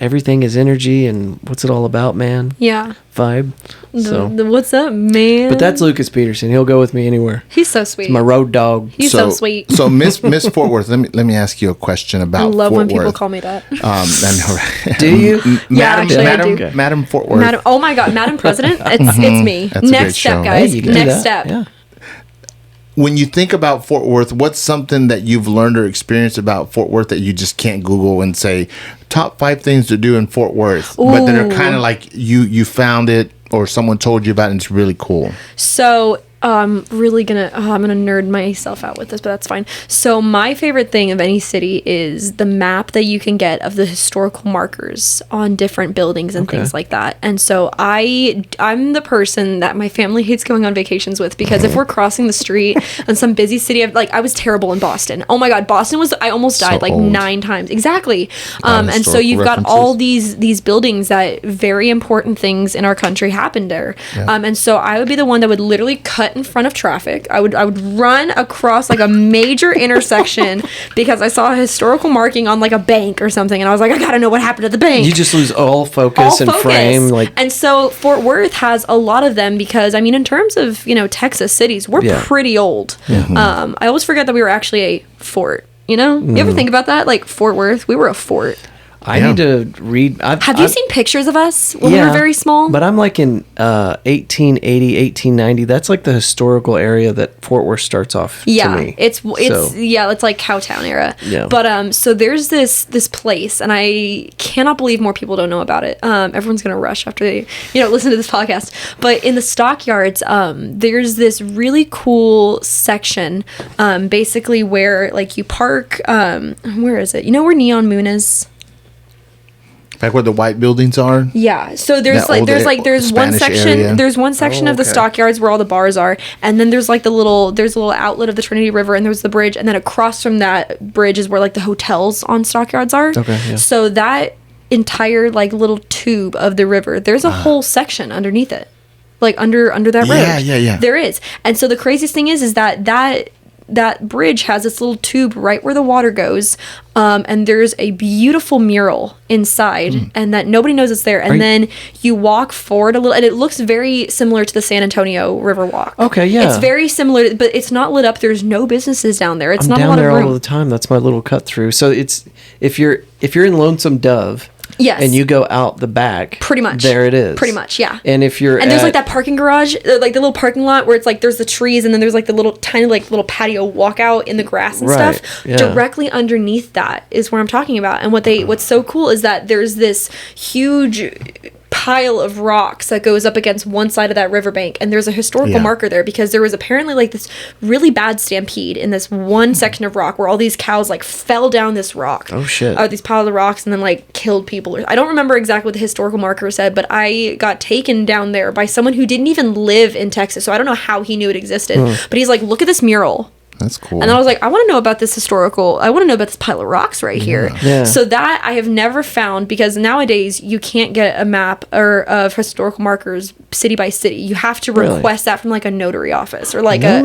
everything is energy and what's it all about, man? Yeah. Vibe. The what's up, man? But that's Lucas Peterson. He'll go with me anywhere. He's so sweet. He's my road dog. He's so sweet. So Miss Fort Worth, let me ask you a question about I love Fort when people Worth. call me that. I know, right? Do you? Yeah, actually, I do. Madam Fort Worth. Madam, oh my God, Madam President, it's me. That's a Next great step, show. guys. Hey, you can do Next that. step. Yeah. When you think about Fort Worth, what's something that you've learned or experienced about Fort Worth that you just can't Google and say top 5 things to do in Fort Worth, but that are kind of like you found it or someone told you about it and it's really cool? So I'm gonna nerd myself out with this, but that's fine. So my favorite thing of any city is the map that you can get of the historical markers on different buildings and things like that. And so I'm the person that my family hates going on vacations with, because if we're crossing the street in some busy city, I was terrible in Boston. Oh my God, I almost died So like old. 9 times. Exactly. And so historical you've got references. all these buildings that very important things in our country happened there. And so I would be the one that would literally cut in front of traffic. I would run across like a major intersection because I saw a historical marking on like a bank or something, and I was like, I gotta know what happened at the bank. You just lose all focus and frame. And so Fort Worth has a lot of them because, I mean, in terms of, Texas cities, we're pretty old. I always forget that we were actually a fort. You ever think about that? Like Fort Worth, we were a fort. I need to read. Have you seen pictures of us when we were very small? But I'm like in 1880, 1890. That's like the historical area that Fort Worth starts off to me. It's like Cowtown era. Yeah. But so there's this place, and I cannot believe more people don't know about it. Everyone's gonna rush after they listen to this podcast. But in the stockyards, there's this really cool section, basically where like you park. Where is it? You know where Neon Moon is? Like where the white buildings are? Yeah. So there's That there's one Spanish section area. there's one section of the stockyards where all the bars are, and then there's like there's a little outlet of the Trinity River, and there's the bridge, and then across from that bridge is where like the hotels on stockyards are. Okay, yeah. So that entire like little tube of the river, there's a whole section underneath it. Like under that road. Yeah. There is. And so the craziest thing is that bridge has this little tube right where the water goes, and there's a beautiful mural inside, and that nobody knows it's there. And then you walk forward a little, and it looks very similar to the San Antonio River Walk. Okay, yeah. It's very similar, but it's not lit up. There's no businesses down there. It's I'm not down a lot there of room. all the time. That's my little cut through. So it's if you're in Lonesome Dove. Yes. And you go out the back. Pretty much. There it is. Pretty much, yeah. And if you're there's like that parking garage, like the little parking lot where it's like there's the trees, and then there's like the little tiny like little patio walkout in the grass and Right, stuff. yeah. Directly underneath that is where I'm talking about. And what's so cool is that there's this huge pile of rocks that goes up against one side of that riverbank, and there's a historical marker there because there was apparently like this really bad stampede in this one section of rock where all these cows like fell down this rock. Oh shit. These pile of rocks, and then like killed people. I don't remember exactly what the historical marker said, but I got taken down there by someone who didn't even live in Texas, so I don't know how he knew it existed. But he's like, look at this mural. That's cool. And then I was like, I want to know about this pile of rocks right here. Yeah. So that I have never found, because nowadays you can't get a map or of historical markers city by city. You have to request that from like a notary office or like a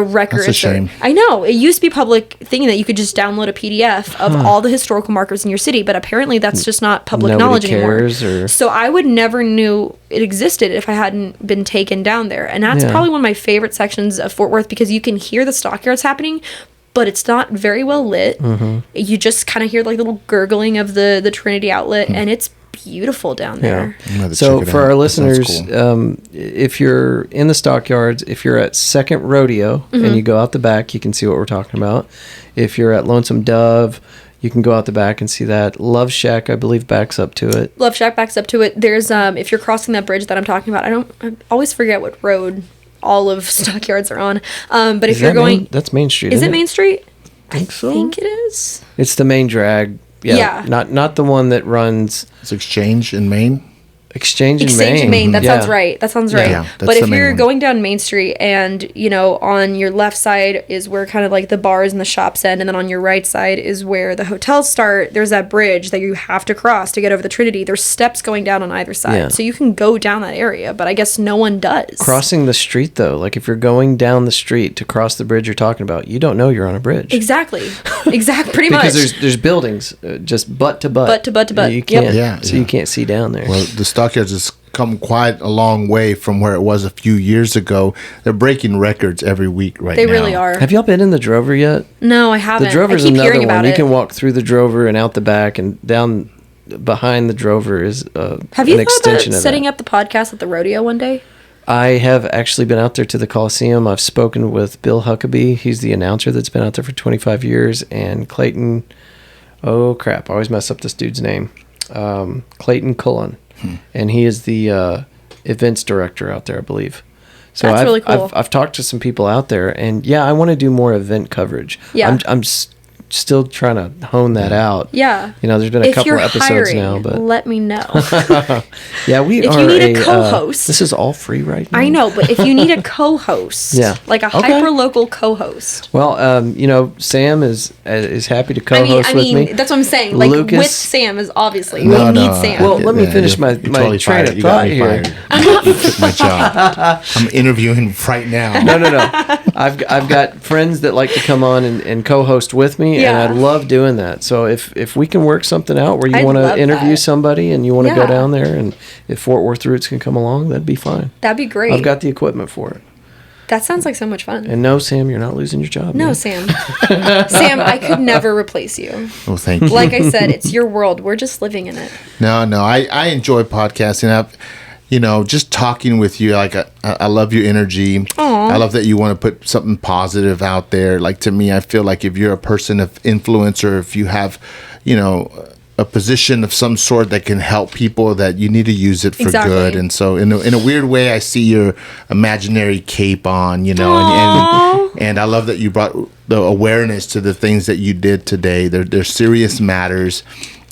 record. That's a shame. I know. It used to be public thing that you could just download a PDF of all the historical markers in your city, but apparently that's just not public Nobody knowledge cares, anymore. or... So I would never knew it existed if I hadn't been taken down there. And that's probably one of my favorite sections of Fort Worth, because you can hear the stockyards happening but it's not very well lit. You just kind of hear like little gurgling of the Trinity outlet, and it's beautiful down there. So for our listeners, if you're in the stockyards, if you're at Second Rodeo and you go out the back, you can see what we're talking about. If you're at Lonesome Dove, you can go out the back and see that. Love Shack, I believe, backs up to it. Love Shack backs up to it. There's if you're crossing that bridge that I'm talking about, I always forget what road all of Stockyards are on. But if you're going, that's Main Street. Is it Main Street? I think it is. It's the main drag. Yeah. Not the one that runs. It's Exchange in Maine. Exchange in Maine. That sounds right. Yeah, but if you're going down Main Street and, on your left side is where kind of like the bars and the shops end, and then on your right side is where the hotels start, there's that bridge that you have to cross to get over the Trinity. There's steps going down on either side. Yeah. So you can go down that area, but I guess no one does. Crossing the street, though, like if you're going down the street to cross the bridge you're talking about, you don't know you're on a bridge. Exactly. Pretty much. Because there's buildings just butt to butt. Butt to butt to butt. You can't, Yep. you can't see down there. Well, the Stockyards has come quite a long way from where it was a few years ago. They're breaking records every week right now. They really are. Have y'all been in the Drover yet? No, I haven't. The Drover's I keep another hearing about one. it. You can walk through the Drover and out the back, and down behind the Drover is Have you an thought about extension of setting that. up the podcast at the rodeo one day? I have actually been out there to the Coliseum. I've spoken with Bill Huckabee. He's the announcer that's been out there for 25 years. And Clayton, oh crap, I always mess up this dude's name. Clayton Cullen. And he is the events director out there, I believe. So That's really cool. I've talked to some people out there, and I want to do more event coverage. Yeah. I'm still trying to hone that out. Yeah. There's been a couple of episodes now, but let me know. yeah, we If are you need a co-host. this is all free right now. I know, but if you need a co-host, like a hyper-local co-host. Well, Sam is happy to co-host with me. That's what I'm saying. Like Lucas, with Sam is obviously we need Sam. Well, let me finish my totally train fired. of thought here. You took my job. I'm interviewing right now. No. I've got friends that like to come on and co-host with me, and I love doing that. So if we can work something out where you want to interview somebody and you want to go down there, and if Fort Worth Roots can come along, that'd be fine. That'd be great. I've got the equipment for it. That sounds like so much fun. And no, Sam, you're not losing your job. No, man. Sam. Sam, I could never replace you. Oh, thank you. Like I said, it's your world. We're just living in it. No, I enjoy podcasting. Just talking with you, like I love your energy. Aww. I love that you want to put something positive out there. Like, to me, I feel like if you're a person of influence, or if you have, a position of some sort that can help people, that you need to use it for good. And so in a weird way, I see your imaginary cape on, and I love that you brought the awareness to the things that you did today. They're serious matters.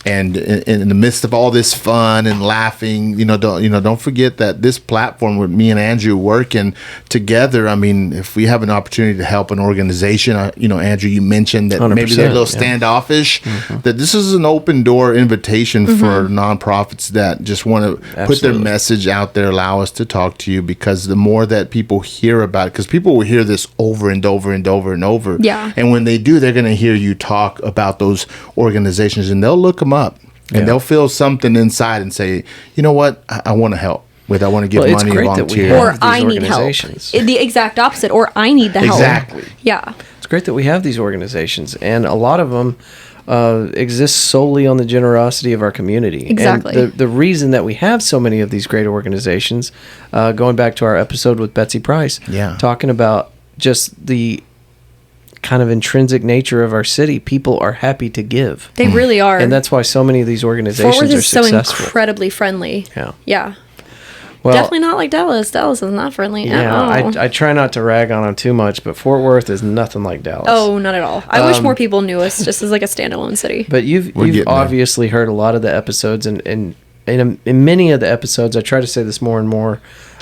And in the midst of all this fun and laughing, don't forget that this platform with me and Andrew working together. I mean, if we have an opportunity to help an organization, Andrew, you mentioned that maybe they're a little standoffish. That this is an open door invitation for nonprofits that just want to put their message out there, allow us to talk to you, because the more that people hear about it, because people will hear this over and over and over and over. Yeah. And when they do, they're going to hear you talk about those organizations, and they'll look them up, and they'll feel something inside and say, you know what, I want to help. I want to give money, volunteer. Or I need help. The exact opposite. Or I need the help. Exactly. Yeah. It's great that we have these organizations, and a lot of them exist solely on the generosity of our community. Exactly. And the reason that we have so many of these great organizations, going back to our episode with Betsy Price, talking about just the kind of intrinsic nature of our city, people are happy to give. They really are. And that's why so many of these organizations Fort Worth are is so successful. incredibly friendly. Yeah. Well, definitely not like Dallas. Dallas is not friendly at all. I try not to rag on them too much, but Fort Worth is nothing like Dallas. Oh, not at all. I wish more people knew us just as like a standalone city. But you've obviously heard a lot of the episodes, and in many of the episodes, I try to say this more and more.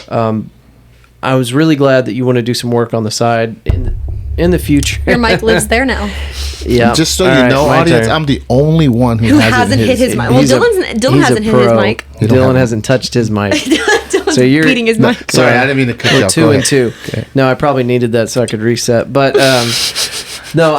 I was really glad that you want to do some work on the side in the future. Your mic lives there now. Yeah. Just so you know, audience, I'm the only one who hasn't hit his mic. Well, Dylan hasn't hit his mic. Dylan hasn't touched his mic. So you're beating his mic. Sorry, I didn't mean to cut you off. 2 and 2. Okay. No, I probably needed that so I could reset. But no,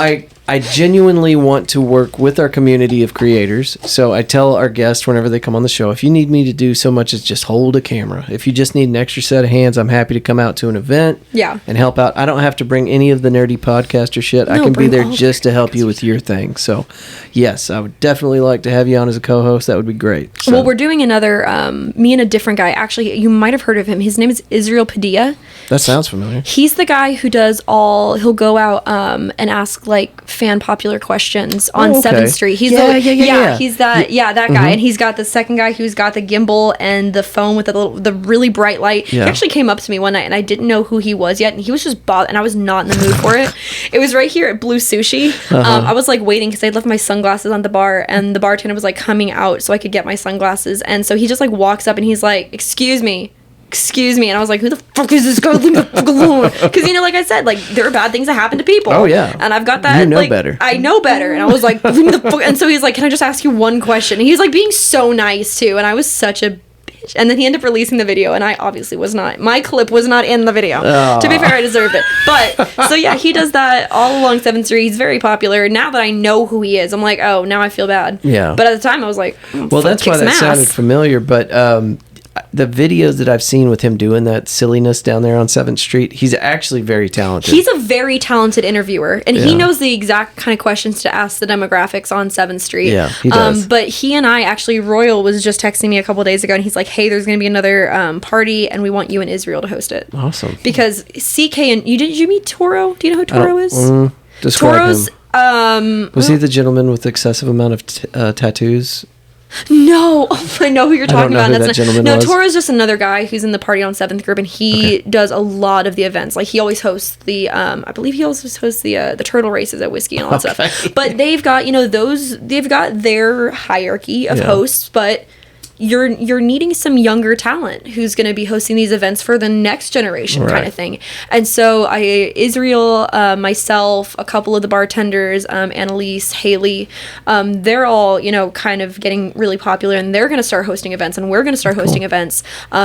I genuinely want to work with our community of creators. So I tell our guests whenever they come on the show, if you need me to do so much as just hold a camera, if you just need an extra set of hands, I'm happy to come out to an event and help out. I don't have to bring any of the nerdy podcaster shit. I can be there just to help you with your thing. So yes, I would definitely like to have you on as a co-host. That would be great. So. Well, we're doing another, me and a different guy. Actually, you might have heard of him. His name is Israel Padilla. That sounds familiar. He's the guy who does he'll go out and ask like fan popular questions on 7th Street. He's he's that guy. And he's got the second guy who's got the gimbal and the phone with the really bright light. He actually came up to me one night and I didn't know who he was yet, and he was just and I was not in the mood for it. It was right here at Blue Sushi. I was like waiting because I'd left my sunglasses on the bar, and the bartender was like coming out so I could get my sunglasses, and so he just like walks up and he's like, excuse me, and I was like, who the fuck is this guy? Leave the fuck alone. Because, you know, like I said, like, there are bad things that happen to people. Oh, yeah. And I've got that, you know better. I know better. And I was like, leave me the fuck. And so he's like, can I just ask you one question? And he was like being so nice, too. And I was such a bitch. And then he ended up releasing the video, and I obviously was not. My clip was not in the video. To be fair, I deserved it. But, so yeah, he does that all along 7th Street. He's very popular. Now that I know who he is, I'm like, oh, now I feel bad. Yeah. But at the time, I was like, well, that's why that sounded familiar. But, the videos that I've seen with him doing that silliness down there on 7th Street, he's actually very talented. He's a very talented interviewer, and he knows the exact kind of questions to ask the demographics on 7th Street. Yeah, he does. But he and I, actually, Royal was just texting me a couple days ago, and he's like, hey, there's going to be another party, and we want you in Israel to host it. Awesome. Because CK, and did you meet Toro? Do you know who Toro is? Describe Toro's, him. Was he the gentleman with excessive amount of tattoos? No, I know who you're talking about. No, Toro's just another guy who's in the Party on 7th group, and he does a lot of the events. Like, he always hosts the, I believe he also hosts the turtle races at Whiskey and all that stuff. But they've got, they've got their hierarchy of hosts, but you're needing some younger talent who's going to be hosting these events for the next generation kind of thing. And so Israel, myself, a couple of the bartenders, Annalise, Haley, they're all, kind of getting really popular, and they're going to start hosting events, and we're going to start hosting events.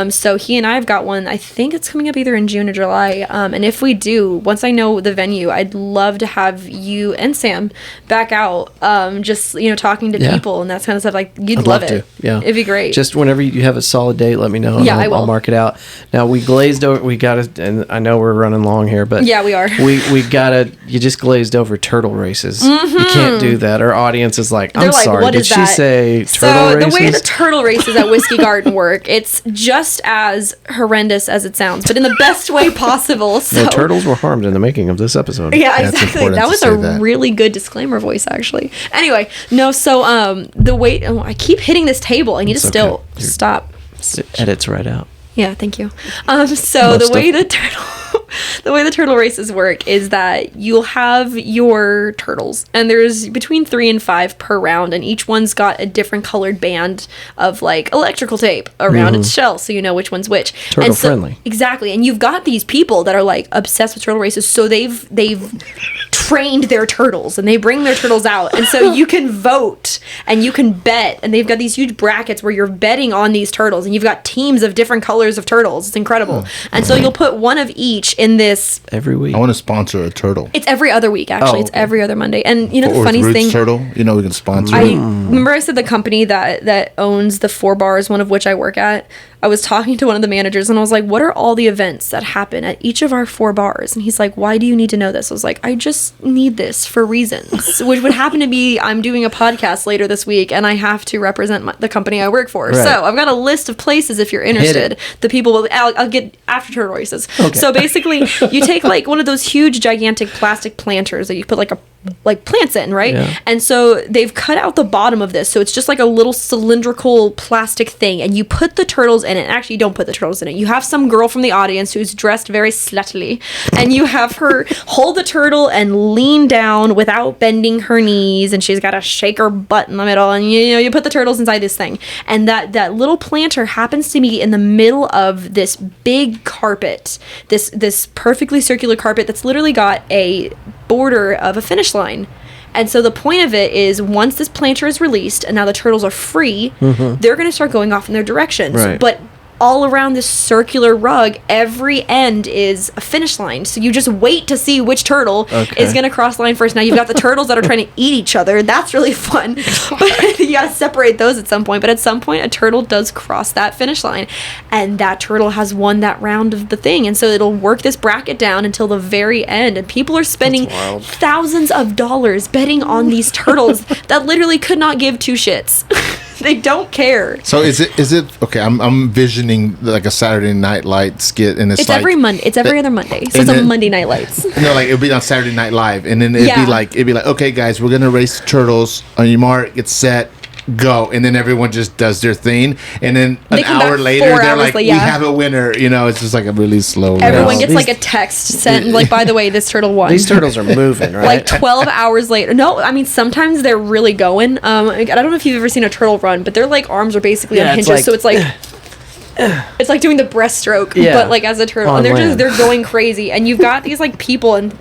So he and I have got one, I think it's coming up either in June or July. And if we do, once I know the venue, I'd love to have you and Sam back out, just, talking to people and that kind of stuff. Like, you'd love it. Yeah. It'd be great. Just whenever you have a solid date, let me know. Yeah, I will. I'll mark it out. Now, we glazed over. We got it, and I know we're running long here, but yeah, we are. We got it. You just glazed over turtle races. You can't do that. Our audience is like, I'm sorry. What did is she that? say turtle races? So the way the turtle races at Whiskey Garden work, it's just as horrendous as it sounds, but in the best way possible. So no turtles were harmed in the making of this episode. Yeah, exactly. That was a really good disclaimer voice, actually. Anyway, no. So the way I keep hitting this table, and you just still stop. It edits right out. Yeah, thank you. So the way the turtle races work is that you'll have your turtles, and there's between 3 and 5 per round, and each one's got a different colored band of like electrical tape around its shell, so you know which one's which. Turtle friendly. Exactly. And you've got these people that are like obsessed with turtle races, so they've trained their turtles, and they bring their turtles out, and so you can vote and you can bet, and they've got these huge brackets where you're betting on these turtles, and you've got teams of different colors of turtles. It's incredible. And so you'll put one of each in this every week. I want to sponsor a turtle. It's every other week, actually. It's every other Monday. And the funniest thing, turtle, we can sponsor I it. remember I said the company that owns the 4 bars, one of which I work at, I was talking to one of the managers, and I was like, what are all the events that happen at each of our 4 bars? And he's like, why do you need to know this? I was like, I just need this for reasons, which would happen to be I'm doing a podcast later this week, and I have to represent the company I work for. Right. So I've got a list of places if you're interested. The people, I'll get after turtle races. Okay. So basically, you take like one of those huge, gigantic plastic planters that you put like plants in, right? Yeah. And so they've cut out the bottom of this, so it's just like a little cylindrical plastic thing, and you put the turtles in it. Actually, you don't put the turtles in it. You have some girl from the audience who's dressed very sluttily, and you have her hold the turtle and lean down without bending her knees, and she's got to shake her butt in the middle, and you put the turtles inside this thing, and that little planter happens to be in the middle of this big carpet, this perfectly circular carpet that's literally got a border of a finish line. And so the point of it is, once this planter is released and now the turtles are free, they're going to start going off in their directions. Right. But all around this circular rug, every end is a finish line. So you just wait to see which turtle is going to cross the line first. Now you've got the turtles that are trying to eat each other. That's really fun. But you got to separate those at some point. But at some point, a turtle does cross that finish line. And that turtle has won that round of the thing. And so it'll work this bracket down until the very end. And people are spending thousands of dollars betting on these turtles that literally could not give two shits. They don't care. So is it okay? I'm visioning like a Saturday Night Light skit, and it's like, every Monday. It's every other Monday. So it's a Monday Night Lights. No, like it'll be on Saturday Night Live, and then it'd be like, okay, guys, we're gonna race the turtles. On your mark, get set, go, and then everyone just does their thing, and then an hour later they're like, we have a winner. You know, it's just like a really slow. Everyone gets like a text sent, like, by the way, this turtle won. These turtles are moving, right? Like 12 hours later. No, I mean, sometimes they're really going. I don't know if you've ever seen a turtle run, but their like arms are basically on hinges, so it's like it's like doing the breaststroke, but like as a turtle, and they're going crazy. And you've got these like people, and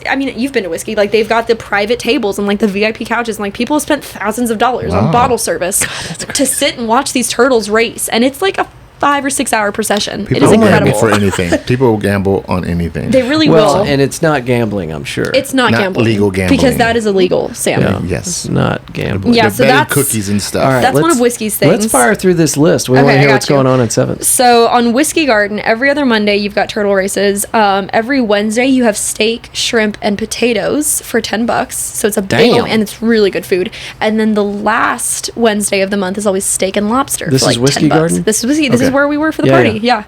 I mean, you've been to Whiskey, like they've got the private tables and like the VIP couches, and like people have spent thousands of dollars on bottle service to sit and watch these turtles race, and it's like a 5 or 6 hour procession. People it is incredible. Gamble for anything. People will gamble on anything. They really will. And it's not gambling, I'm sure. It's not gambling. Legal gambling. Because that is illegal, Sam. Yeah. Yes. It's not gambling. Yeah, They're so betting that's cookies and stuff. All right, that's one of Whiskey's things. Let's fire through this list. We want to hear what's going on in 7th. So on Whiskey Garden, every other Monday you've got turtle races. Every Wednesday you have steak, shrimp, and potatoes for $10. So it's a big and it's really good food. And then the last Wednesday of the month is always steak and lobster. This for like is Whiskey $10. Garden? This is Whiskey. This is where we were for the party. Yeah.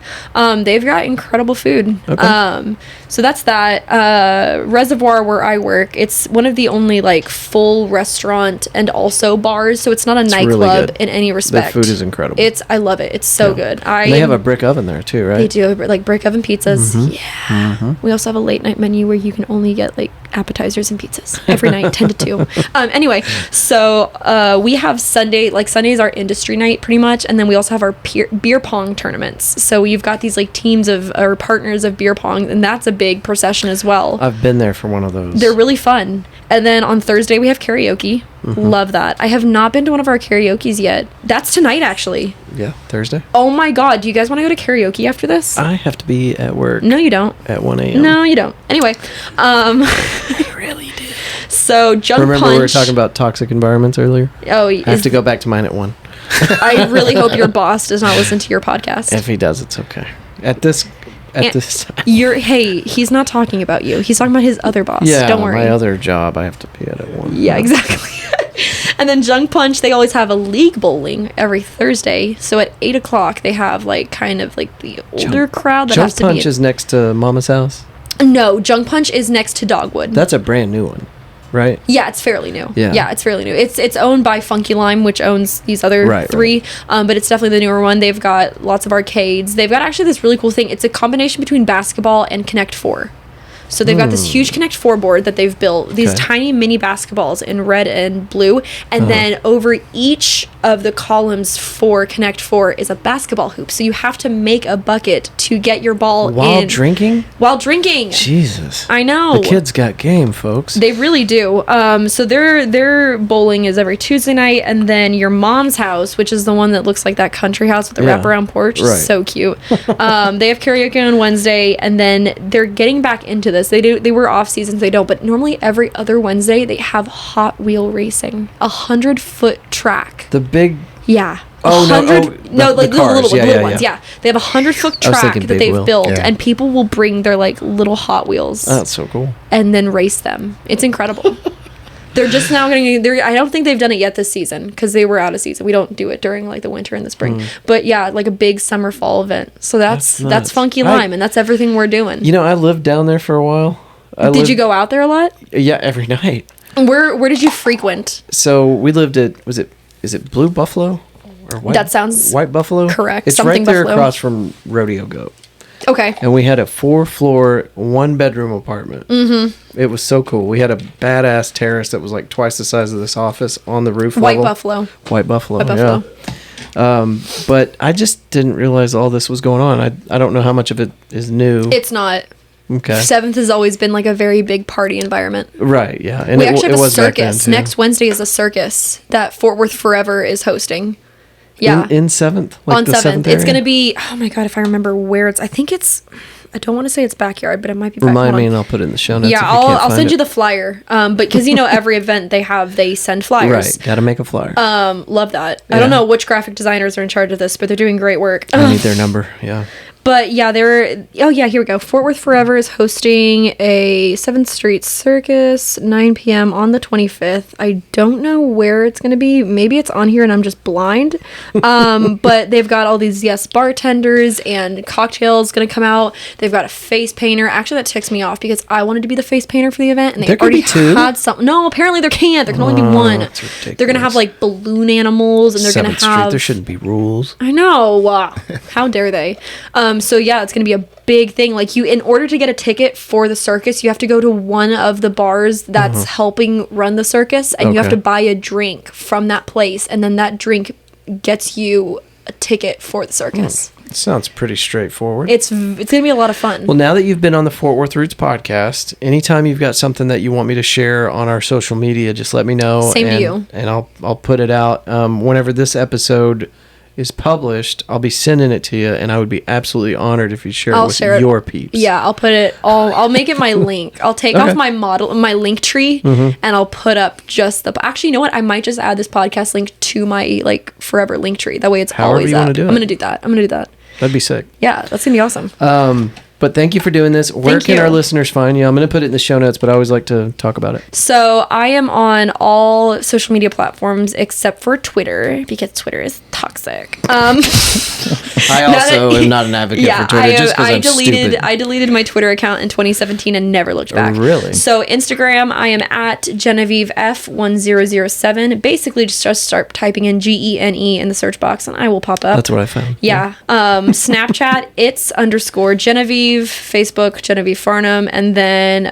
They've got incredible food. Okay. So that's that. Reservoir, where I work, it's one of the only like full restaurant and also bars. So it's not a nightclub in any respect. The food is incredible. I love it. It's so good. They have a brick oven there too, right? They do, like brick oven pizzas. We also have a late night menu where you can only get like appetizers and pizzas every night, 10 to 2. Anyway, so we have Sunday, like Sunday is our industry night pretty much, and then we also have our beer pong tournaments. So you've got these like teams of or partners of beer pong, and that's a big procession as well. I've been there for one of those. They're really fun. And then on Thursday we have karaoke. Love that. I have not been to one of our karaoke's yet. That's tonight, actually. Yeah, Thursday. Oh my god, do you guys want to go to karaoke after this? I have to be at work. No, you don't. At 1 a.m. No, you don't. Anyway, I really did. So Junk Punch. Remember we were talking about toxic environments earlier? Oh, I have to go back to mine at 1. I really hope your boss does not listen to your podcast. If he does, it's okay. At this time. He's not talking about you. He's talking about his other boss. Yeah, don't worry. my other job I have to be at 1. Yeah, exactly. And then Junk Punch, they always have a league bowling every Thursday. So at 8 o'clock, they have like kind of like the older crowd that has to be. Junk Punch is next to Mama's house? No, Junk Punch is next to Dogwood. That's a brand new one, right? Yeah, it's fairly new. Yeah, it's fairly new. It's owned by Funky Lime, which owns these other three. But it's definitely the newer one. They've got lots of arcades. They've got actually this really cool thing. It's a combination between basketball and Connect 4. So they've got this huge Connect 4 board that they've built, these tiny mini basketballs in red and blue, and then over each of the columns for Connect 4 is a basketball hoop. So you have to make a bucket to get your ball While drinking? While drinking. Jesus. I know. The kids got game, folks. They really do. So their bowling is every Tuesday night, and then your mom's house, which is the one that looks like that country house with the wraparound porch, so cute. They have karaoke on Wednesday, and then they're getting back into this. They were off seasons, they don't, but normally every other Wednesday they have Hot Wheel racing, 100-foot track. The big. Yeah. Oh, no, like the little ones. Yeah. They have 100-foot track that they've built, and people will bring their like little Hot Wheels. Oh, that's so cool. And then race them. It's incredible. They're just now getting. I don't think they've done it yet this season because they were out of season. We don't do it during like the winter and the spring. But yeah, like a big summer fall event. So that's Funky Lime, and that's everything we're doing. You know, I lived down there for a while. Did you go out there a lot? Yeah, every night. Where did you frequent? So we lived at is it Blue Buffalo or White? That sounds White Buffalo. Correct. It's Something right there Buffalo. across from Rodeo Goat. Okay. And we had a 4-floor, 1-bedroom apartment. Mm-hmm. It was so cool. We had a badass terrace that was like twice the size of this office on the roof White level. White Buffalo. Yeah. But I just didn't realize all this was going on. I don't know how much of it is new. It's not. Okay. 7th has always been like a very big party environment. Right, yeah. And we actually have a was back then, circus. too. Next Wednesday is a circus that Fort Worth Forever is hosting. Yeah. In 7th? Like on the 7th. It's area? going to be, oh my God, if I remember where it's, I don't want to say it's backyard, but it might be Remind me and I'll put it in the show notes. Yeah, if you can't I'll find send it. you the flyer. But because, every event they send flyers. Right, gotta make a flyer. Love that. I don't know which graphic designers are in charge of this, but they're doing great work. I need their number, yeah. But yeah, here we go. Fort Worth Forever is hosting a 7th Street Circus, 9 p.m. on the 25th. I don't know where it's going to be. Maybe it's on here and I'm just blind. But they've got all these, bartenders and cocktails going to come out. They've got a face painter. Actually, that ticks me off because I wanted to be the face painter for the event. And they There could already be two? had some. No, apparently there can't. There can only be one. That's ridiculous. They're going to have like balloon animals and they're going 7th to Street, have... there shouldn't be rules. I know. How dare they? So yeah, it's going to be a big thing. Like in order to get a ticket for the circus, you have to go to one of the bars that's helping run the circus and you have Okay. to buy a drink from that place. And then that drink gets you a ticket for the circus. Sounds pretty straightforward. It's going to be a lot of fun. Well, now that you've been on the Fort Worth Roots podcast, anytime you've got something that you want me to share on our social media, just let me know. Same to you. And I'll put it out. Whenever this episode is published, I'll be sending it to you, and I would be absolutely honored if you share it with your peeps. Yeah, I'll put it. I'll make it my link. I'll take off my link tree, and I'll put up just the. Actually, you know what? I might just add this podcast link to my forever link tree. That way, it's However always you up. wanna do it. I'm gonna do that. That'd be sick. Yeah, that's gonna be awesome. But thank you for doing this. Where Thank can you. our listeners find you? I'm going to put it in the show notes, but I always like to talk about it. So I am on all social media platforms except for Twitter because Twitter is toxic. I also am not an advocate for Twitter just because I'm stupid. I deleted my Twitter account in 2017 and never looked back. Really? So Instagram, I am at Genevieve F1007. Basically, just start typing in GENE in the search box and I will pop up. That's what I found. Yeah. Snapchat, it's _Genevieve. Facebook, Genevieve Farnham. And then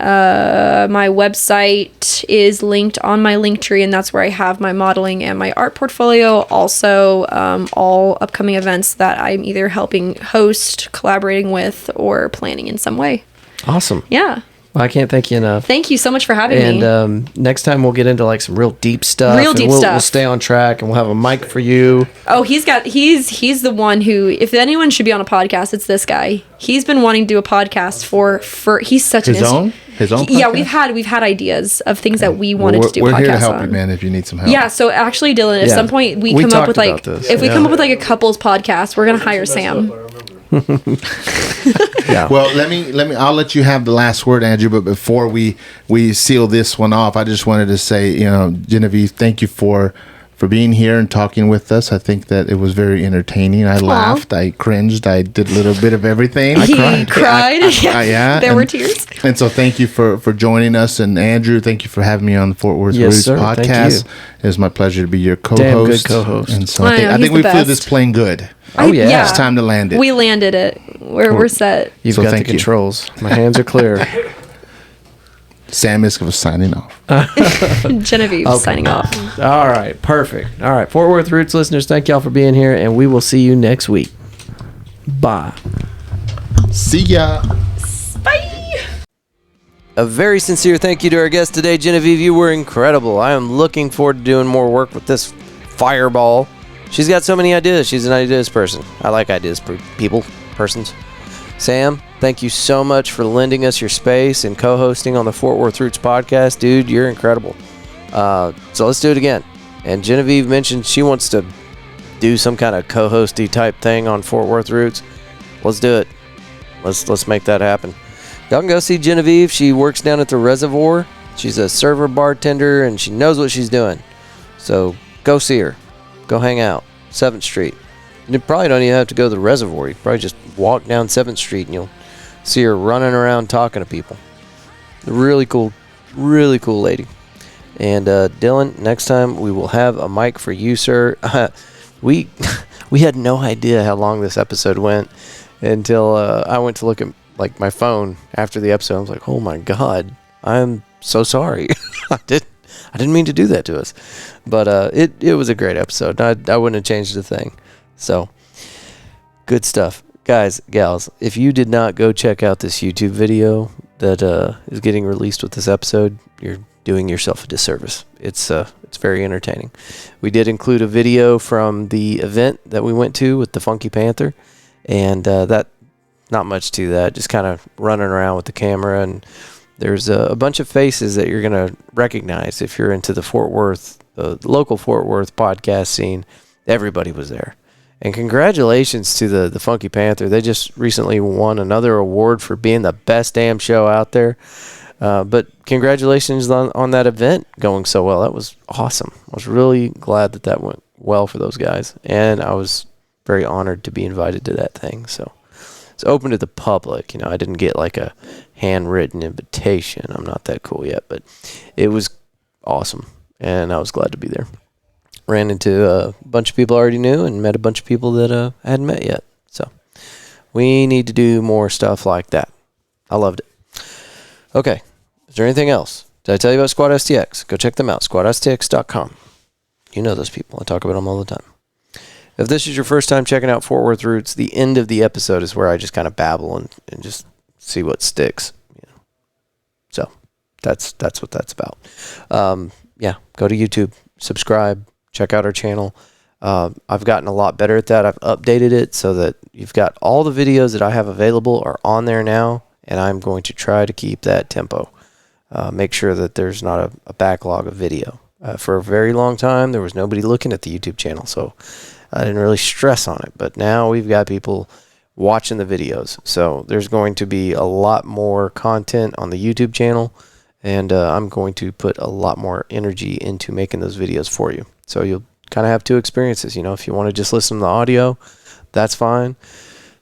my website is linked on my link tree, and that's where I have my modeling and my art portfolio. Also, all upcoming events that I'm either helping host, collaborating with, or planning in some way. Awesome. Yeah. Well, I can't thank you enough. Thank you so much for having me. And next time we'll get into some real deep stuff. We'll stay on track, and we'll have a mic for you. Oh, he's the one who, if anyone should be on a podcast, it's this guy. He's been wanting to do a podcast for he's such his own podcast? Yeah, we've had ideas of things that we wanted to do podcasts on. We're here to help you, man, if you need some help. Yeah, so actually, Dylan, at some point we come up with we come up with a couples podcast, we're gonna hire Sam. Yeah. Well, let me. I'll let you have the last word, Andrew. But before we seal this one off, I just wanted to say, Genevieve, thank you for being here and talking with us. I think that it was very entertaining. I laughed, I cringed, I did a little bit of everything. I cried. Yeah. There were tears. And so thank you for joining us. And Andrew, thank you for having me on the Fort Worth Roots podcast. Thank you. It was my pleasure to be your co-host. Damn good co-host. And so I I know, think we he's the flew best. this plane good. Oh, yeah. It's time to land it. We landed it. We're set. You've So got the thank you. controls. My hands are clear. Sam Iska was signing off. Genevieve signing off. All right. Perfect. All right. Fort Worth Roots listeners, thank y'all for being here, and we will see you next week. Bye. See ya. Bye. A very sincere thank you to our guest today, Genevieve. You were incredible. I am looking forward to doing more work with this fireball. She's got so many ideas. She's an ideas person. I like ideas, persons. Sam, thank you so much for lending us your space and co-hosting on the Fort Worth Roots podcast. Dude, you're incredible. So let's do it again. And Genevieve mentioned she wants to do some kind of co-hosty type thing on Fort Worth Roots. Let's do it. Let's make that happen. Y'all can go see Genevieve. She works down at the Reservoir. She's a server bartender, and she knows what she's doing. So go see her. Go hang out. 7th Street. You probably don't even have to go to the Reservoir. You probably just walk down 7th Street and you'll see her running around talking to people. Really cool lady. And Dylan, next time we will have a mic for you, sir. We had no idea how long this episode went until I went to look at my phone after the episode. I was like, oh my God, I'm so sorry. I didn't mean to do that to us. But it was a great episode. I wouldn't have changed a thing. So, good stuff. Guys, gals, if you did not go check out this YouTube video, that is getting released with this episode, you're doing yourself a disservice. It's very entertaining. We did include a video from the event that we went to with the Funky Panther, and that not much to that, just kind of running around with the camera, and there's a bunch of faces that you're going to recognize if you're into the Fort Worth, the local Fort Worth podcast scene. Everybody was there. And congratulations to the Funky Panther. They just recently won another award for being the best damn show out there. But congratulations on that event going so well. That was awesome. I was really glad that went well for those guys. And I was very honored to be invited to that thing. So it's open to the public. I didn't get like a handwritten invitation. I'm not that cool yet. But it was awesome. And I was glad to be there. Ran into a bunch of people I already knew and met a bunch of people that I hadn't met yet. So we need to do more stuff like that. I loved it. Okay. Is there anything else? Did I tell you about Squad STX? Go check them out. SquadSTX.com. You know those people. I talk about them all the time. If this is your first time checking out Fort Worth Roots, the end of the episode is where I just kind of babble and just see what sticks. So that's what that's about. Yeah, go to YouTube, subscribe, check out our channel. I've gotten a lot better at that. I've updated it so that you've got all the videos that I have available are on there now, and I'm going to try to keep that tempo. Make sure that there's not a backlog of video. For a very long time, there was nobody looking at the YouTube channel, so I didn't really stress on it. But now we've got people watching the videos. So there's going to be a lot more content on the YouTube channel, and I'm going to put a lot more energy into making those videos for you. So you'll kind of have two experiences. If you want to just listen to the audio, that's fine.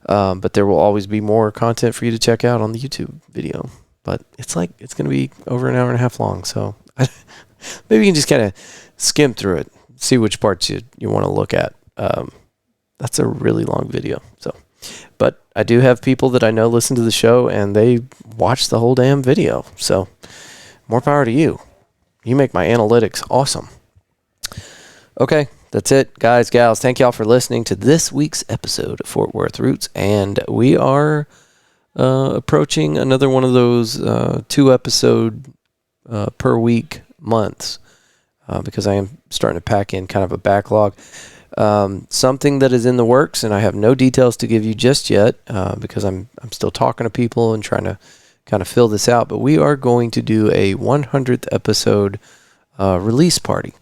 But there will always be more content for you to check out on the YouTube video. But it's going to be over an hour and a half long. So maybe you can just kind of skim through it, see which parts you want to look at. That's a really long video. But I do have people that I know listen to the show and they watch the whole damn video. So more power to you. You make my analytics awesome. Okay, that's it, guys, gals. Thank y'all for listening to this week's episode of Fort Worth Roots. And we are approaching another one of those 2 episode per week months because I am starting to pack in kind of a backlog. Something that is in the works, and I have no details to give you just yet because I'm still talking to people and trying to kind of fill this out. But we are going to do a 100th episode release party.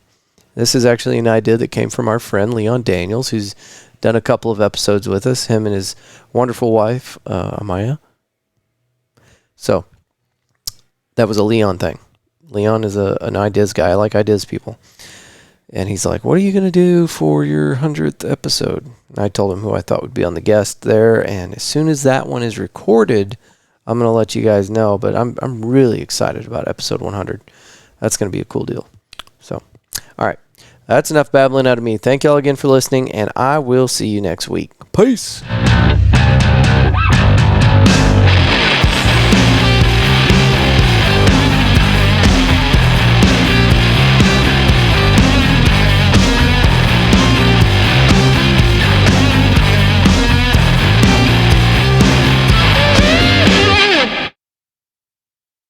This is actually an idea that came from our friend Leon Daniels, who's done a couple of episodes with us, him and his wonderful wife, Amaya. So that was a Leon thing. Leon is an ideas guy. I like ideas people. And he's like, what are you going to do for your 100th episode? And I told him who I thought would be on the guest there. And as soon as that one is recorded, I'm going to let you guys know. But I'm really excited about episode 100. That's going to be a cool deal. So, all right. That's enough babbling out of me. Thank y'all again for listening. And I will see you next week. Peace.